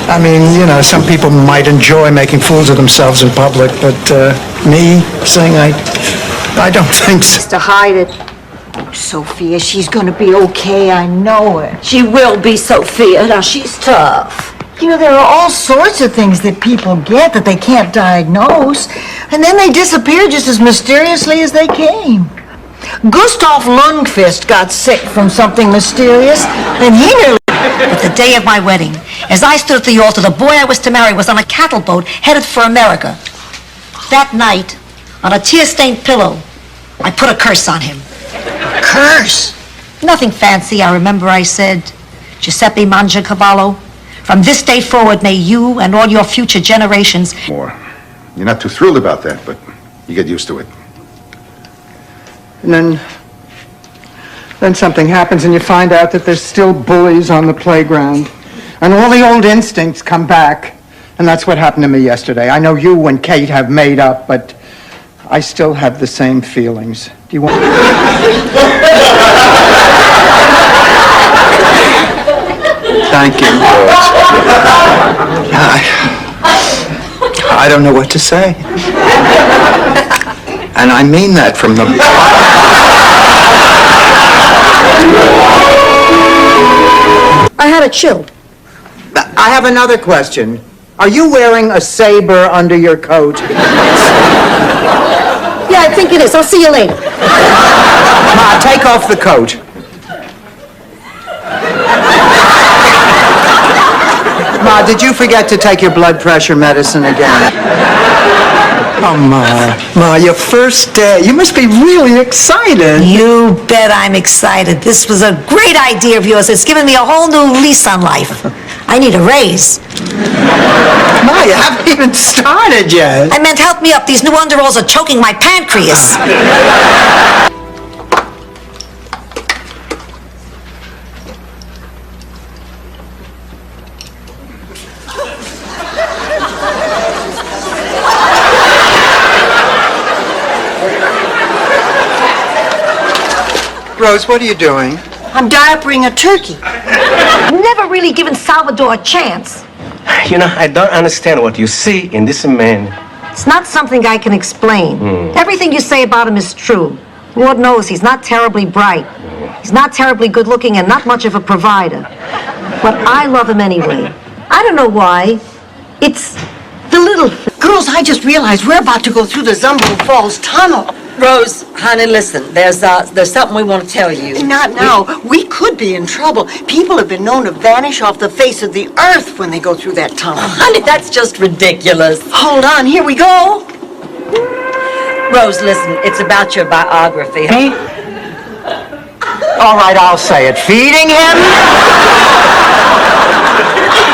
S3: I mean, you know, some people might enjoy making fools of themselves in public, but me, sing, I don't think so.
S2: To hide it. Oh, Sophia, she's gonna be okay. I know it.
S10: she will be Sophia. Now, she's tough.
S2: You know, there are all sorts of things that people get that they can't diagnose, and then they disappear just as mysteriously as they came. Gustav Lundqvist got sick from something mysterious, and he nearly...
S5: But the day of my wedding, as I stood at the altar, the boy I was to marry was on a cattle boat headed for America. That night, on a tear-stained pillow, I put a curse on him. Curse? Nothing fancy. I remember I said, Giuseppe Mangiacavallo, from this day forward, may you and all your future generations...
S15: More. You're not too thrilled about that, but you get used to it.
S3: And then something happens and you find out that there's still bullies on the playground. And all the old instincts come back. And that's what happened to me yesterday. I know you and Kate have made up, but I still have the same feelings. Do you want...
S15: Thank you, Rose. I don't know what to say. And I mean that from the...
S5: I had a chill.
S3: I have another question. Are you wearing a saber under your coat?
S5: Yeah, I think it is. I'll see you later.
S3: Ma, take off the coat. Ma, did you forget to take your blood pressure medicine again? Oh, Ma, your first day. You must be really excited.
S5: You bet I'm excited. This was a great idea of yours. It's given me a whole new lease on life. I need a raise.
S3: Ma, you haven't even started yet.
S5: I meant help me up. These new underalls are choking my pancreas.
S3: Rose, what are you doing?
S2: I'm diapering a turkey.
S5: Never really given Salvador a chance.
S21: You know, I don't understand what you see in this man.
S5: It's not something I can explain. Everything you say about him is true. Lord knows he's not terribly bright. He's not terribly good looking and not much of a provider. But I love him anyway. I don't know why. It's the little thing.
S2: Girls, I just realized we're about to go through the Zumbo Falls Tunnel.
S10: Rose, honey, listen. There's something we want to tell you.
S2: Not now. We could be in trouble. People have been known to vanish off the face of the earth when they go through that tunnel.
S10: Honey, that's just ridiculous.
S2: Hold on, here we go.
S10: Rose, listen, it's about your biography.
S3: Me? All right, I'll say it. Feeding him?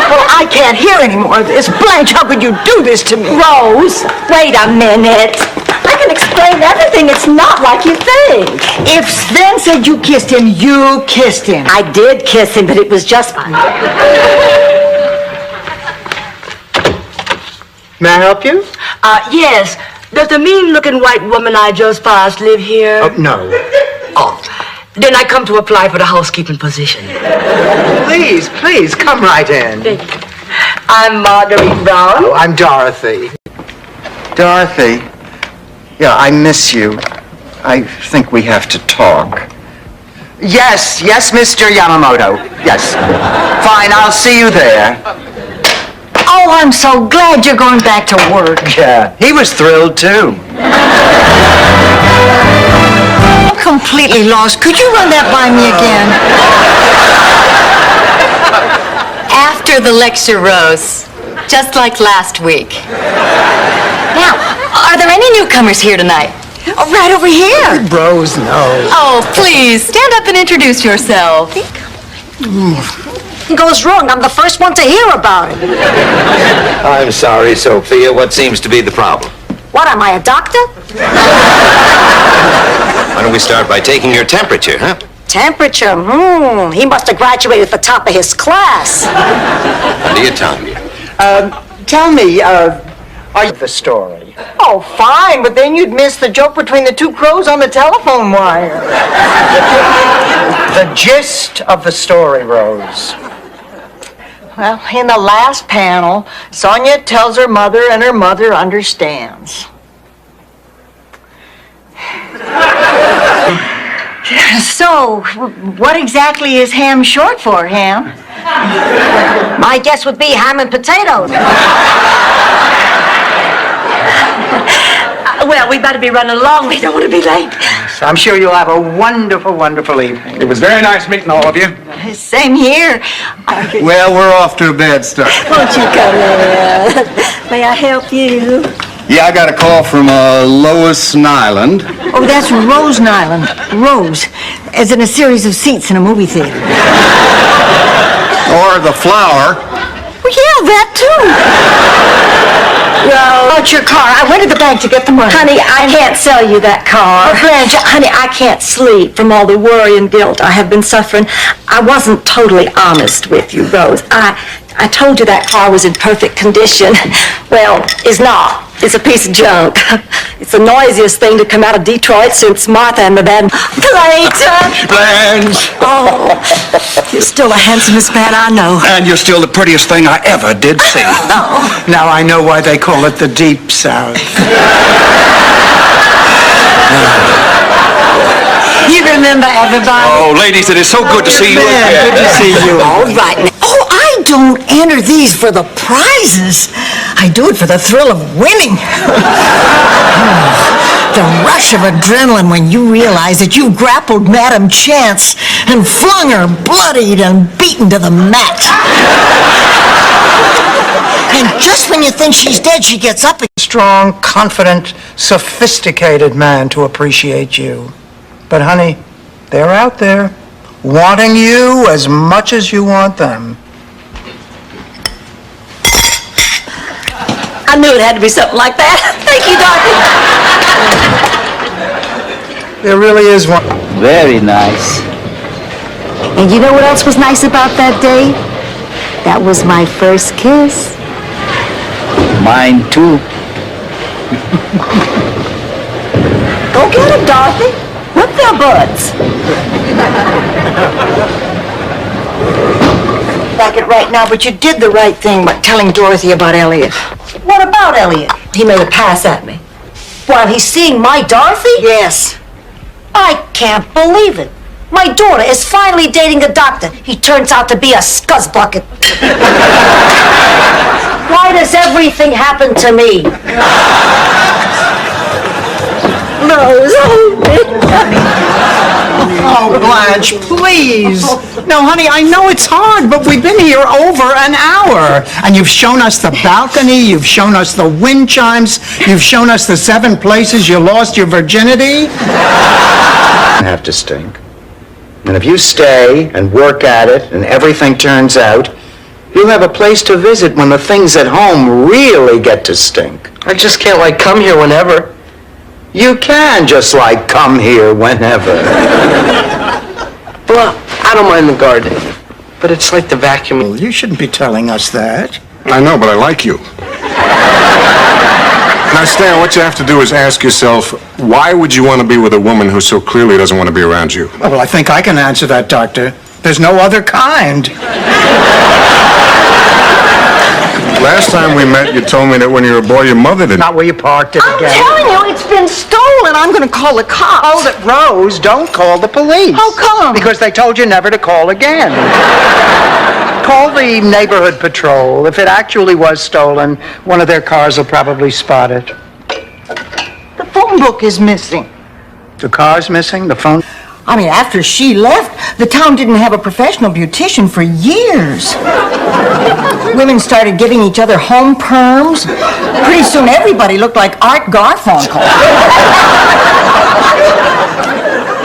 S2: Well, I can't hear any more of this. Blanche, how could you do this to me?
S6: Rose, wait a minute. I can explain everything. It's not like you think.
S2: If Sven said you kissed him, you kissed him.
S6: I did kiss him, but it was just...
S3: May I help you?
S10: Yes. Does the mean-looking white woman I just passed live here?
S3: Oh, no.
S10: Oh. Then I come to apply for the housekeeping position.
S3: Please, come right in.
S10: I'm Marguerite Brown.
S3: Oh, I'm Dorothy. Dorothy? Yeah, I miss you. I think we have to talk. Yes, Mr. Yamamoto. Yes. Fine, I'll see you there.
S2: Oh, I'm so glad you're going back to work.
S3: Yeah, he was thrilled too.
S2: I'm completely lost. Could you run that by me again?
S13: After the lecture, Rose. Just like last week. Now, are there any newcomers here tonight?
S2: Oh, right over here.
S3: Rose, no.
S13: Oh, please, stand up and introduce yourself.
S5: It goes wrong. I'm the first one to hear about it.
S20: I'm sorry, Sophia. What seems to be the problem?
S5: What, am I a doctor?
S20: Why don't we start by taking your temperature, huh?
S5: Temperature? He must have graduated at the top of his class.
S20: Under your tongue.
S3: Tell me, are you the story?
S2: Oh, fine, but then you'd miss the joke between the two crows on the telephone wire.
S3: The gist of the story, Rose.
S2: Well, in the last panel, Sonia tells her mother and her mother understands. So, what exactly is ham short for, Ham?
S5: My guess would be ham and potatoes.
S10: Well, we better be running along. We don't want to be late.
S3: So I'm sure you'll have a wonderful, wonderful evening.
S8: It was very nice meeting all of you.
S2: Same here.
S15: Well, we're off to a bad start.
S6: Won't you come in? May I help you?
S15: Yeah, I got a call from Lois Nyland.
S2: Oh, that's Rose Nyland. Rose, as in a series of seats in a movie theater.
S15: Or the flower.
S2: Well, yeah, that too. Well, about your car. I went to the bank to get the money.
S6: Honey, I can't sell you that car.
S2: Blanche,
S6: Honey, I can't sleep from all the worry and guilt I have been suffering. I wasn't totally honest with you, Rose.
S10: I told you that car was in perfect condition. Well, it's not. It's a piece of junk. It's the noisiest thing to come out of Detroit since Martha and the band played.
S17: Blanche!
S10: Oh, you're still the handsomest man I know.
S17: And you're still the prettiest thing I ever did see.
S3: Now I know why they call it the Deep South.
S5: You remember everybody?
S17: Oh, ladies, it is so good to see you again.
S3: Good to see you.
S5: All right.
S2: Oh, I don't enter these for the prizes. I do it for the thrill of winning. The rush of adrenaline when you realize that you grappled Madam Chance and flung her bloodied and beaten to the mat. And just when you think she's dead, she gets up.
S3: Strong, confident, sophisticated man to appreciate you. But honey, they're out there, wanting you as much as you want them.
S10: I knew it had to be something like that. Thank you, Dorothy.
S3: There really is one.
S7: Very nice.
S1: And you know what else was nice about that day? That was my first kiss.
S7: Mine too.
S10: Go get him, Dorothy. Whip their butts.
S2: Like it right now, but you did the right thing by telling Dorothy about Elliot.
S5: What about Elliot?
S10: He made a pass at me.
S5: While he's seeing my Dorothy?
S2: Yes.
S5: I can't believe it. My daughter is finally dating a doctor. He turns out to be a scuzzbucket. Why does everything happen to me?
S10: Rose,
S3: Oh, Blanche, please. No, honey, I know it's hard, but we've been here over an hour. And you've shown us the balcony, you've shown us the wind chimes, you've shown us the 7 places you lost your virginity.
S22: Have to stink. And if you stay and work at it and everything turns out, you'll have a place to visit when the things at home really get to stink.
S21: I just can't, like, come here whenever.
S22: You can just, like, come here whenever.
S21: Well, I don't mind the garden, but it's like the vacuum.
S3: Well, you shouldn't be telling us that.
S23: I know, but I like you. Now, Stan, what you have to do is ask yourself, why would you want to be with a woman who so clearly doesn't want to be around you?
S3: Well, I think I can answer that, Doctor. There's no other kind.
S23: Last time we met, you told me that when you were a boy, your mother didn't.
S3: Not where you parked it again.
S2: I'm telling you, it's been stolen. I'm going to call the cops.
S3: Hold it, Rose. Don't call the police.
S2: How come?
S3: Because they told you never to call again. Call the neighborhood patrol. If it actually was stolen, one of their cars will probably spot it.
S2: The phone book is missing.
S3: The car's missing? The phone?
S2: I mean, after she left, the town didn't have a professional beautician for years. Women started giving each other home perms. Pretty soon, everybody looked like Art Garfunkel.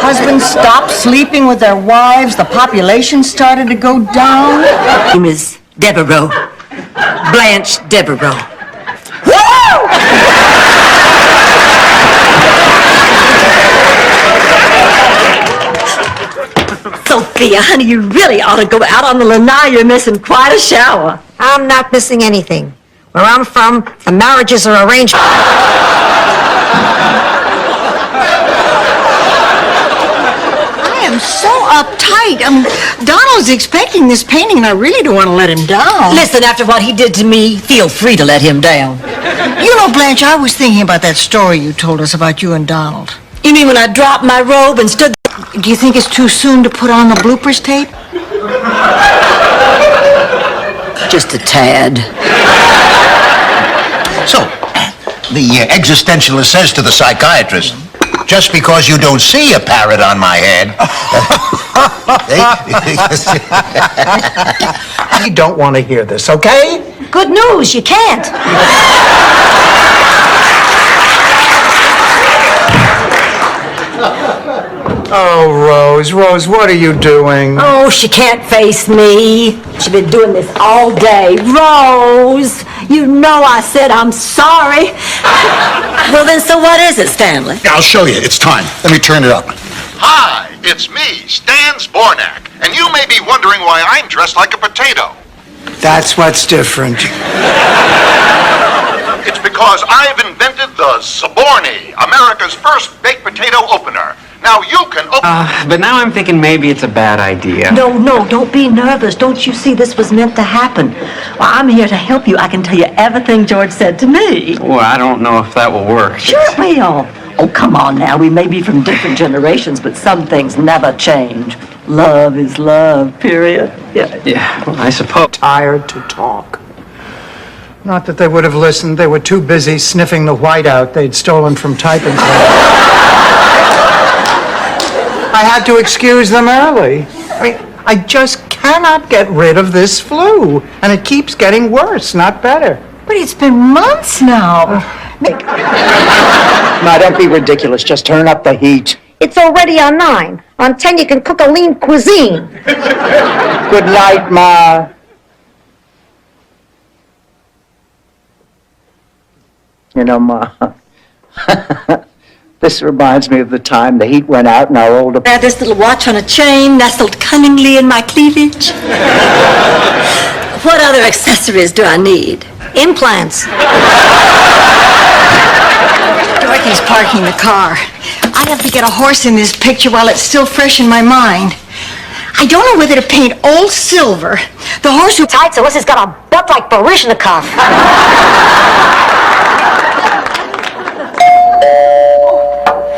S2: Husbands stopped sleeping with their wives. The population started to go down.
S9: My name is Devereaux. Blanche Devereaux.
S10: Sophia, honey, you really ought to go out on the lanai. You're missing quite a shower.
S5: I'm not missing anything. Where I'm from, the marriages are arranged.
S2: I am so uptight. Donald's expecting this painting, and I really don't want to let him down.
S5: Listen, after what he did to me, feel free to let him down.
S2: You know, Blanche, I was thinking about that story you told us about you and Donald.
S10: You mean when I dropped my robe and stood...
S2: Do you think it's too soon to put on the bloopers tape?
S5: Just a tad.
S24: So, the existentialist says to the psychiatrist, just because you don't see a parrot on my head...
S3: I don't want to hear this, okay?
S5: Good news, you can't.
S3: Oh, Rose, what are you doing?
S10: Oh, she can't face me. She's been doing this all day. Rose, you know I said I'm sorry. Well, then, so what is it, Stanley?
S24: I'll show you. It's time. Let me turn it up. Hi, it's me, Stan Zbornak, and you may be wondering why I'm dressed like a potato.
S3: That's what's different.
S24: It's because I've invented the Saborni, America's first baked potato opener. Now you can open...
S11: But now I'm thinking maybe it's a bad idea.
S10: No, don't be nervous. Don't you see this was meant to happen? Well, I'm here to help you. I can tell you everything George said to me.
S11: Well, I don't know if that will work.
S10: Sure it will. Oh, come on now. We may be from different generations, but some things never change. Love is love, period.
S11: Yeah, well, I suppose.
S3: Tired to talk. Not that they would have listened. They were too busy sniffing the whiteout they'd stolen from typing class. I had to excuse them early. I mean, I just cannot get rid of this flu, and it keeps getting worse, not better.
S2: But it's been months now.
S22: Now, don't be ridiculous. Just turn up the heat.
S1: It's already on 9. On 10, you can cook a lean cuisine.
S22: Good night, Ma. You know, Ma, this reminds me of the time the heat went out and our older...
S10: I had this little watch on a chain nestled cunningly in my cleavage. What other accessories do I need?
S5: Implants.
S2: Dorothy's parking the car. I have to get a horse in this picture while it's still fresh in my mind. I don't know whether to paint all silver. The horse who...
S1: Tight, so this has got a butt like Baryshnikov.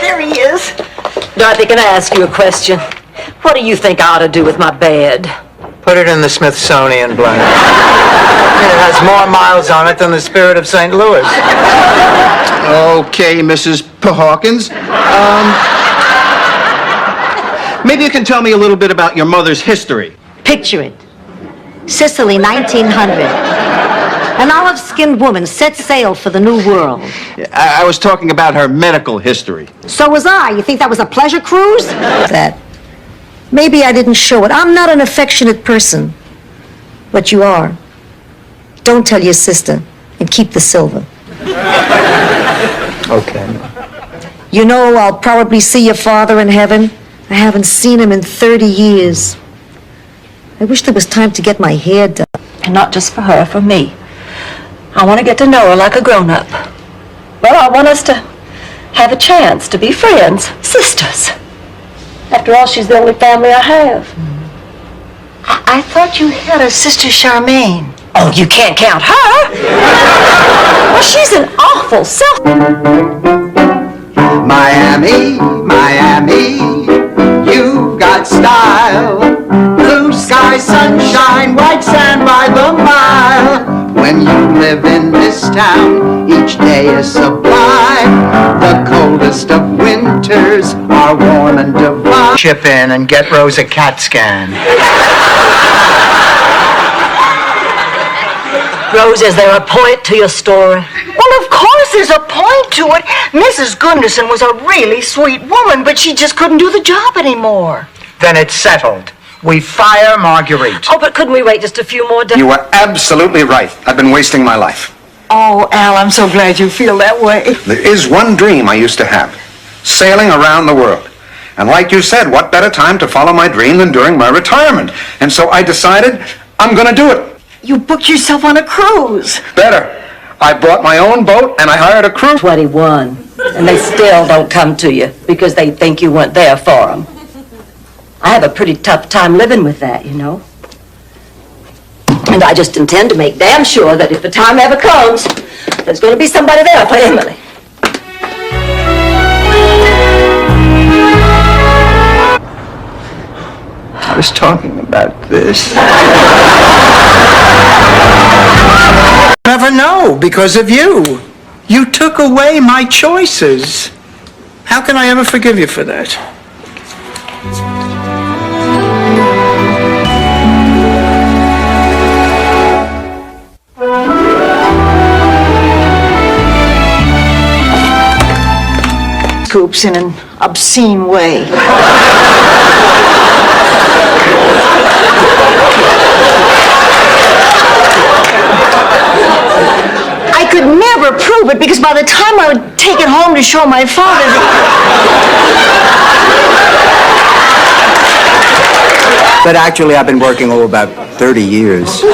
S2: There he is. Dorothy, can I ask you a question? What do you think I ought to do with my bed?
S3: Put it in the Smithsonian, Blanche. It has more miles on it than the spirit of St. Louis.
S24: Okay, Mrs. Hawkins. Maybe you can tell me a little bit about your mother's history.
S5: Picture it. Sicily, 1900. An olive-skinned woman set sail for the New World.
S24: I was talking about her medical history.
S1: So was I. You think that was a pleasure cruise? That. Maybe I didn't show it. I'm not an affectionate person. But you are. Don't tell your sister and keep the silver.
S22: Okay.
S1: You know, I'll probably see your father in heaven. I haven't seen him in 30 years. I wish there was time to get my hair done.
S10: And not just for her, for me. I want to get to know her like a grown-up. Well, I want us to have a chance to be friends, sisters. After all, she's the only family I have.
S2: I thought you had a sister Charmaine.
S10: Oh, you can't count her. Well, she's an awful self.
S22: Miami, Miami, you've got style. Blue sky, sunshine, white sand by the mile. When you live in this town, each day is sublime. The coldest of winters are warm and divine.
S3: Chip in and get Rose a CAT scan.
S10: Rose, is there a point to your story?
S2: Well, of course there's a point to it. Mrs. Gunderson was a really sweet woman, but she just couldn't do the job anymore.
S3: Then it's settled. We fire Marguerite.
S10: Oh, but couldn't we wait just a few more days?
S20: You were absolutely right. I've been wasting my life.
S2: Oh, Al, I'm so glad you feel that way.
S20: There is one dream I used to have. Sailing around the world. And like you said, what better time to follow my dream than during my retirement? And so I decided I'm going to do it.
S2: You booked yourself on a cruise.
S20: Better. I bought my own boat and I hired a crew.
S10: 21. And they still don't come to you because they think you weren't there for them. I have a pretty tough time living with that, you know. And I just intend to make damn sure that if the time ever comes, there's going to be somebody there for Emily.
S22: I was talking about this.
S3: Never know because of you. You took away my choices. How can I ever forgive you for that?
S2: Scoops in an obscene way. I could never prove it because by the time I would take it home to show my father,
S3: But actually, I've been working about
S16: 30 years.
S17: Boy,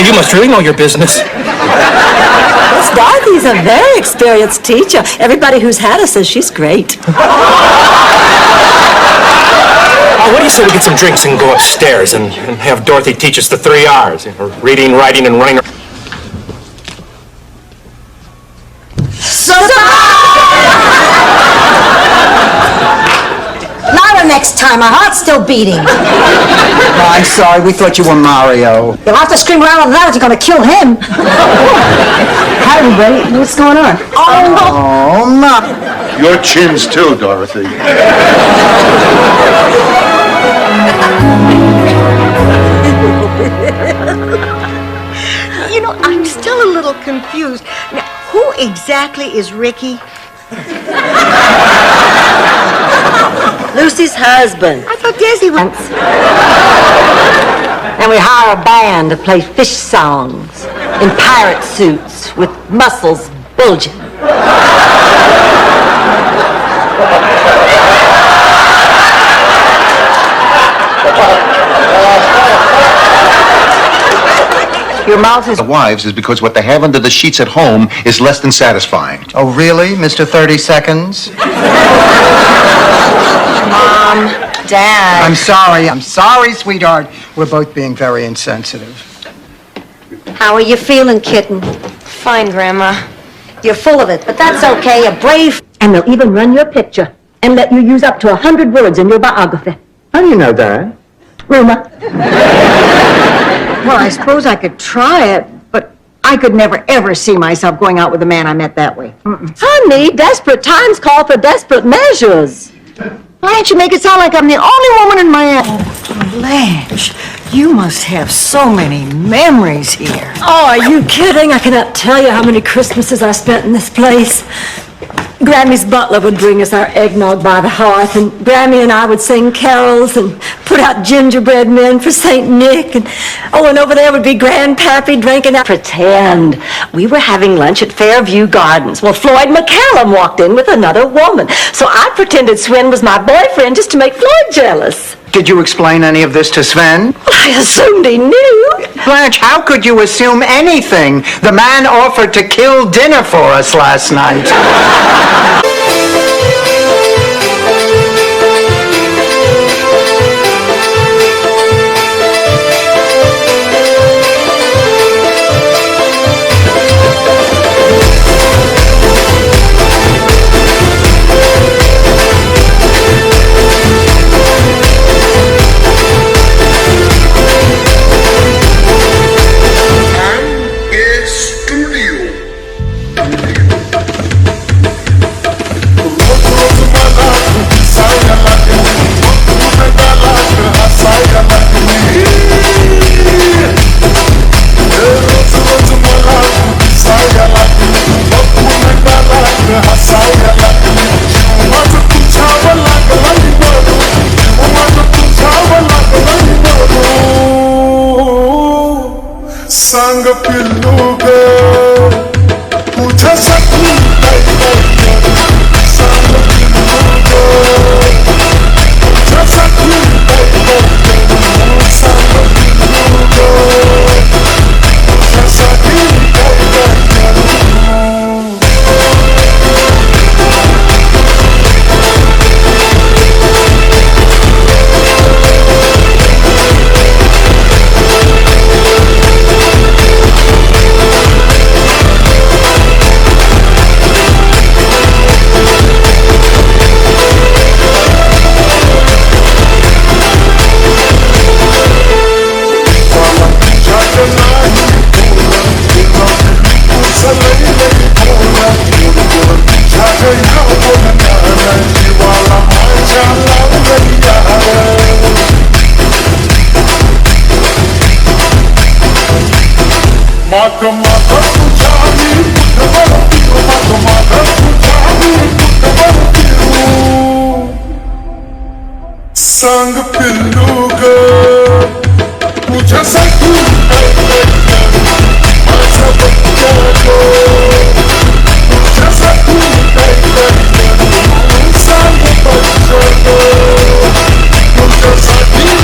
S17: you must really know your business.
S10: Miss Dorothy's a very experienced teacher. Everybody who's had her says she's great.
S17: What do you say we get some drinks and go upstairs and have Dorothy teach us the 3 R's? Reading, writing, and running.
S5: Louder next time. My heart's still beating.
S3: Oh, I'm sorry, we thought you were Mario.
S5: You'll have to scream louder than that if you're going to kill him.
S2: Hi, everybody. What's going on?
S3: Oh, no.
S24: Your chin's too, Dorothy.
S2: You know, I'm still a little confused. Now, who exactly is Ricky?
S10: Lucy's husband.
S2: I thought Desi was...
S10: And we hire a band to play fish songs in pirate suits with muscles bulging.
S2: Your mouth is...
S24: Wives is because what they have under the sheets at home is less than satisfying.
S3: Oh, really, Mr. 30 Seconds?
S2: Mom, Dad.
S3: I'm sorry, sweetheart. We're both being very insensitive.
S5: How are you feeling, kitten?
S13: Fine, Grandma.
S5: You're full of it, but that's okay. You're brave.
S10: And they'll even run your picture and let you use up to 100 words in your biography.
S3: How do you know that?
S10: Rumor.
S2: Well, I suppose I could try it, but I could never, ever see myself going out with a man I met that way.
S10: Honey, desperate times call for desperate measures.
S2: Why don't you make it sound like I'm the only woman in Miami? Blanche, you must have so many memories here.
S10: Oh, are you kidding? I cannot tell you how many Christmases I spent in this place. Grammy's butler would bring us our eggnog by the hearth, and Grammy and I would sing carols and put out gingerbread men for St. Nick, and over there would be Grandpappy drinking out. Pretend. We were having lunch at Fairview Gardens. Well, Floyd McCallum walked in with another woman, so I pretended Sven was my boyfriend just to make Floyd jealous.
S3: Did you explain any of this to Sven?
S10: I assumed he knew.
S3: Blanche, how could you assume anything? The man offered to kill dinner for us last night.
S12: संग पिल्लू के पूछे सकूं संग पिल्लू के पूछे सकूं संग पिल्लू के पूछे सकूं संग पिल्लू के पूछे सकूं पूछे सकूं संग बच्चों को पूछे सकूं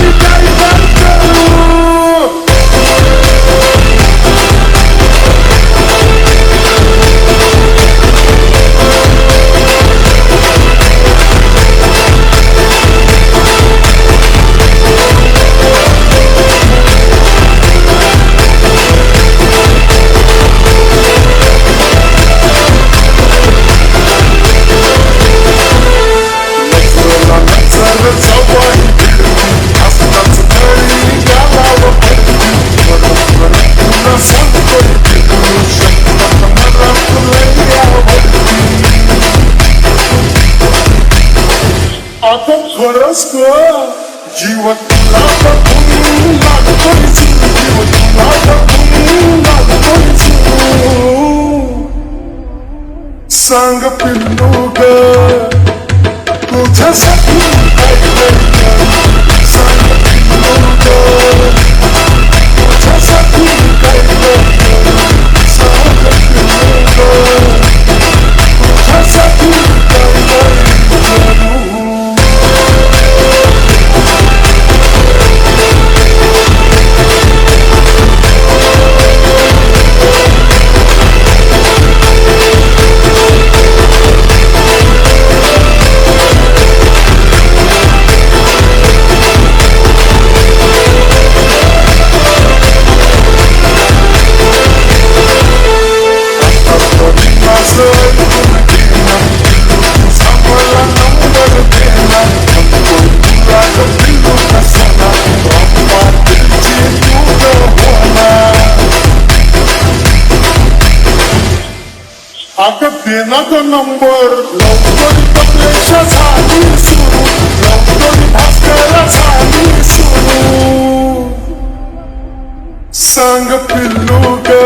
S12: आता खरंच ग जीव तुला बघून लागतोय जीव, जीव तुला बघून लागतोय जीव. सांग पिल्लू ग तुझ्यासाठी काय केलं, सांग पिल्लू ग तुझ्यासाठी काय केलं, सांग पिल्लू ग तुझ्यासाठी काय केलं. अगं देना ग नंबर लवकर कपलेशा झाली सुरू, लवकर भास्करा झाली सुरू. सांग पिल्लू ग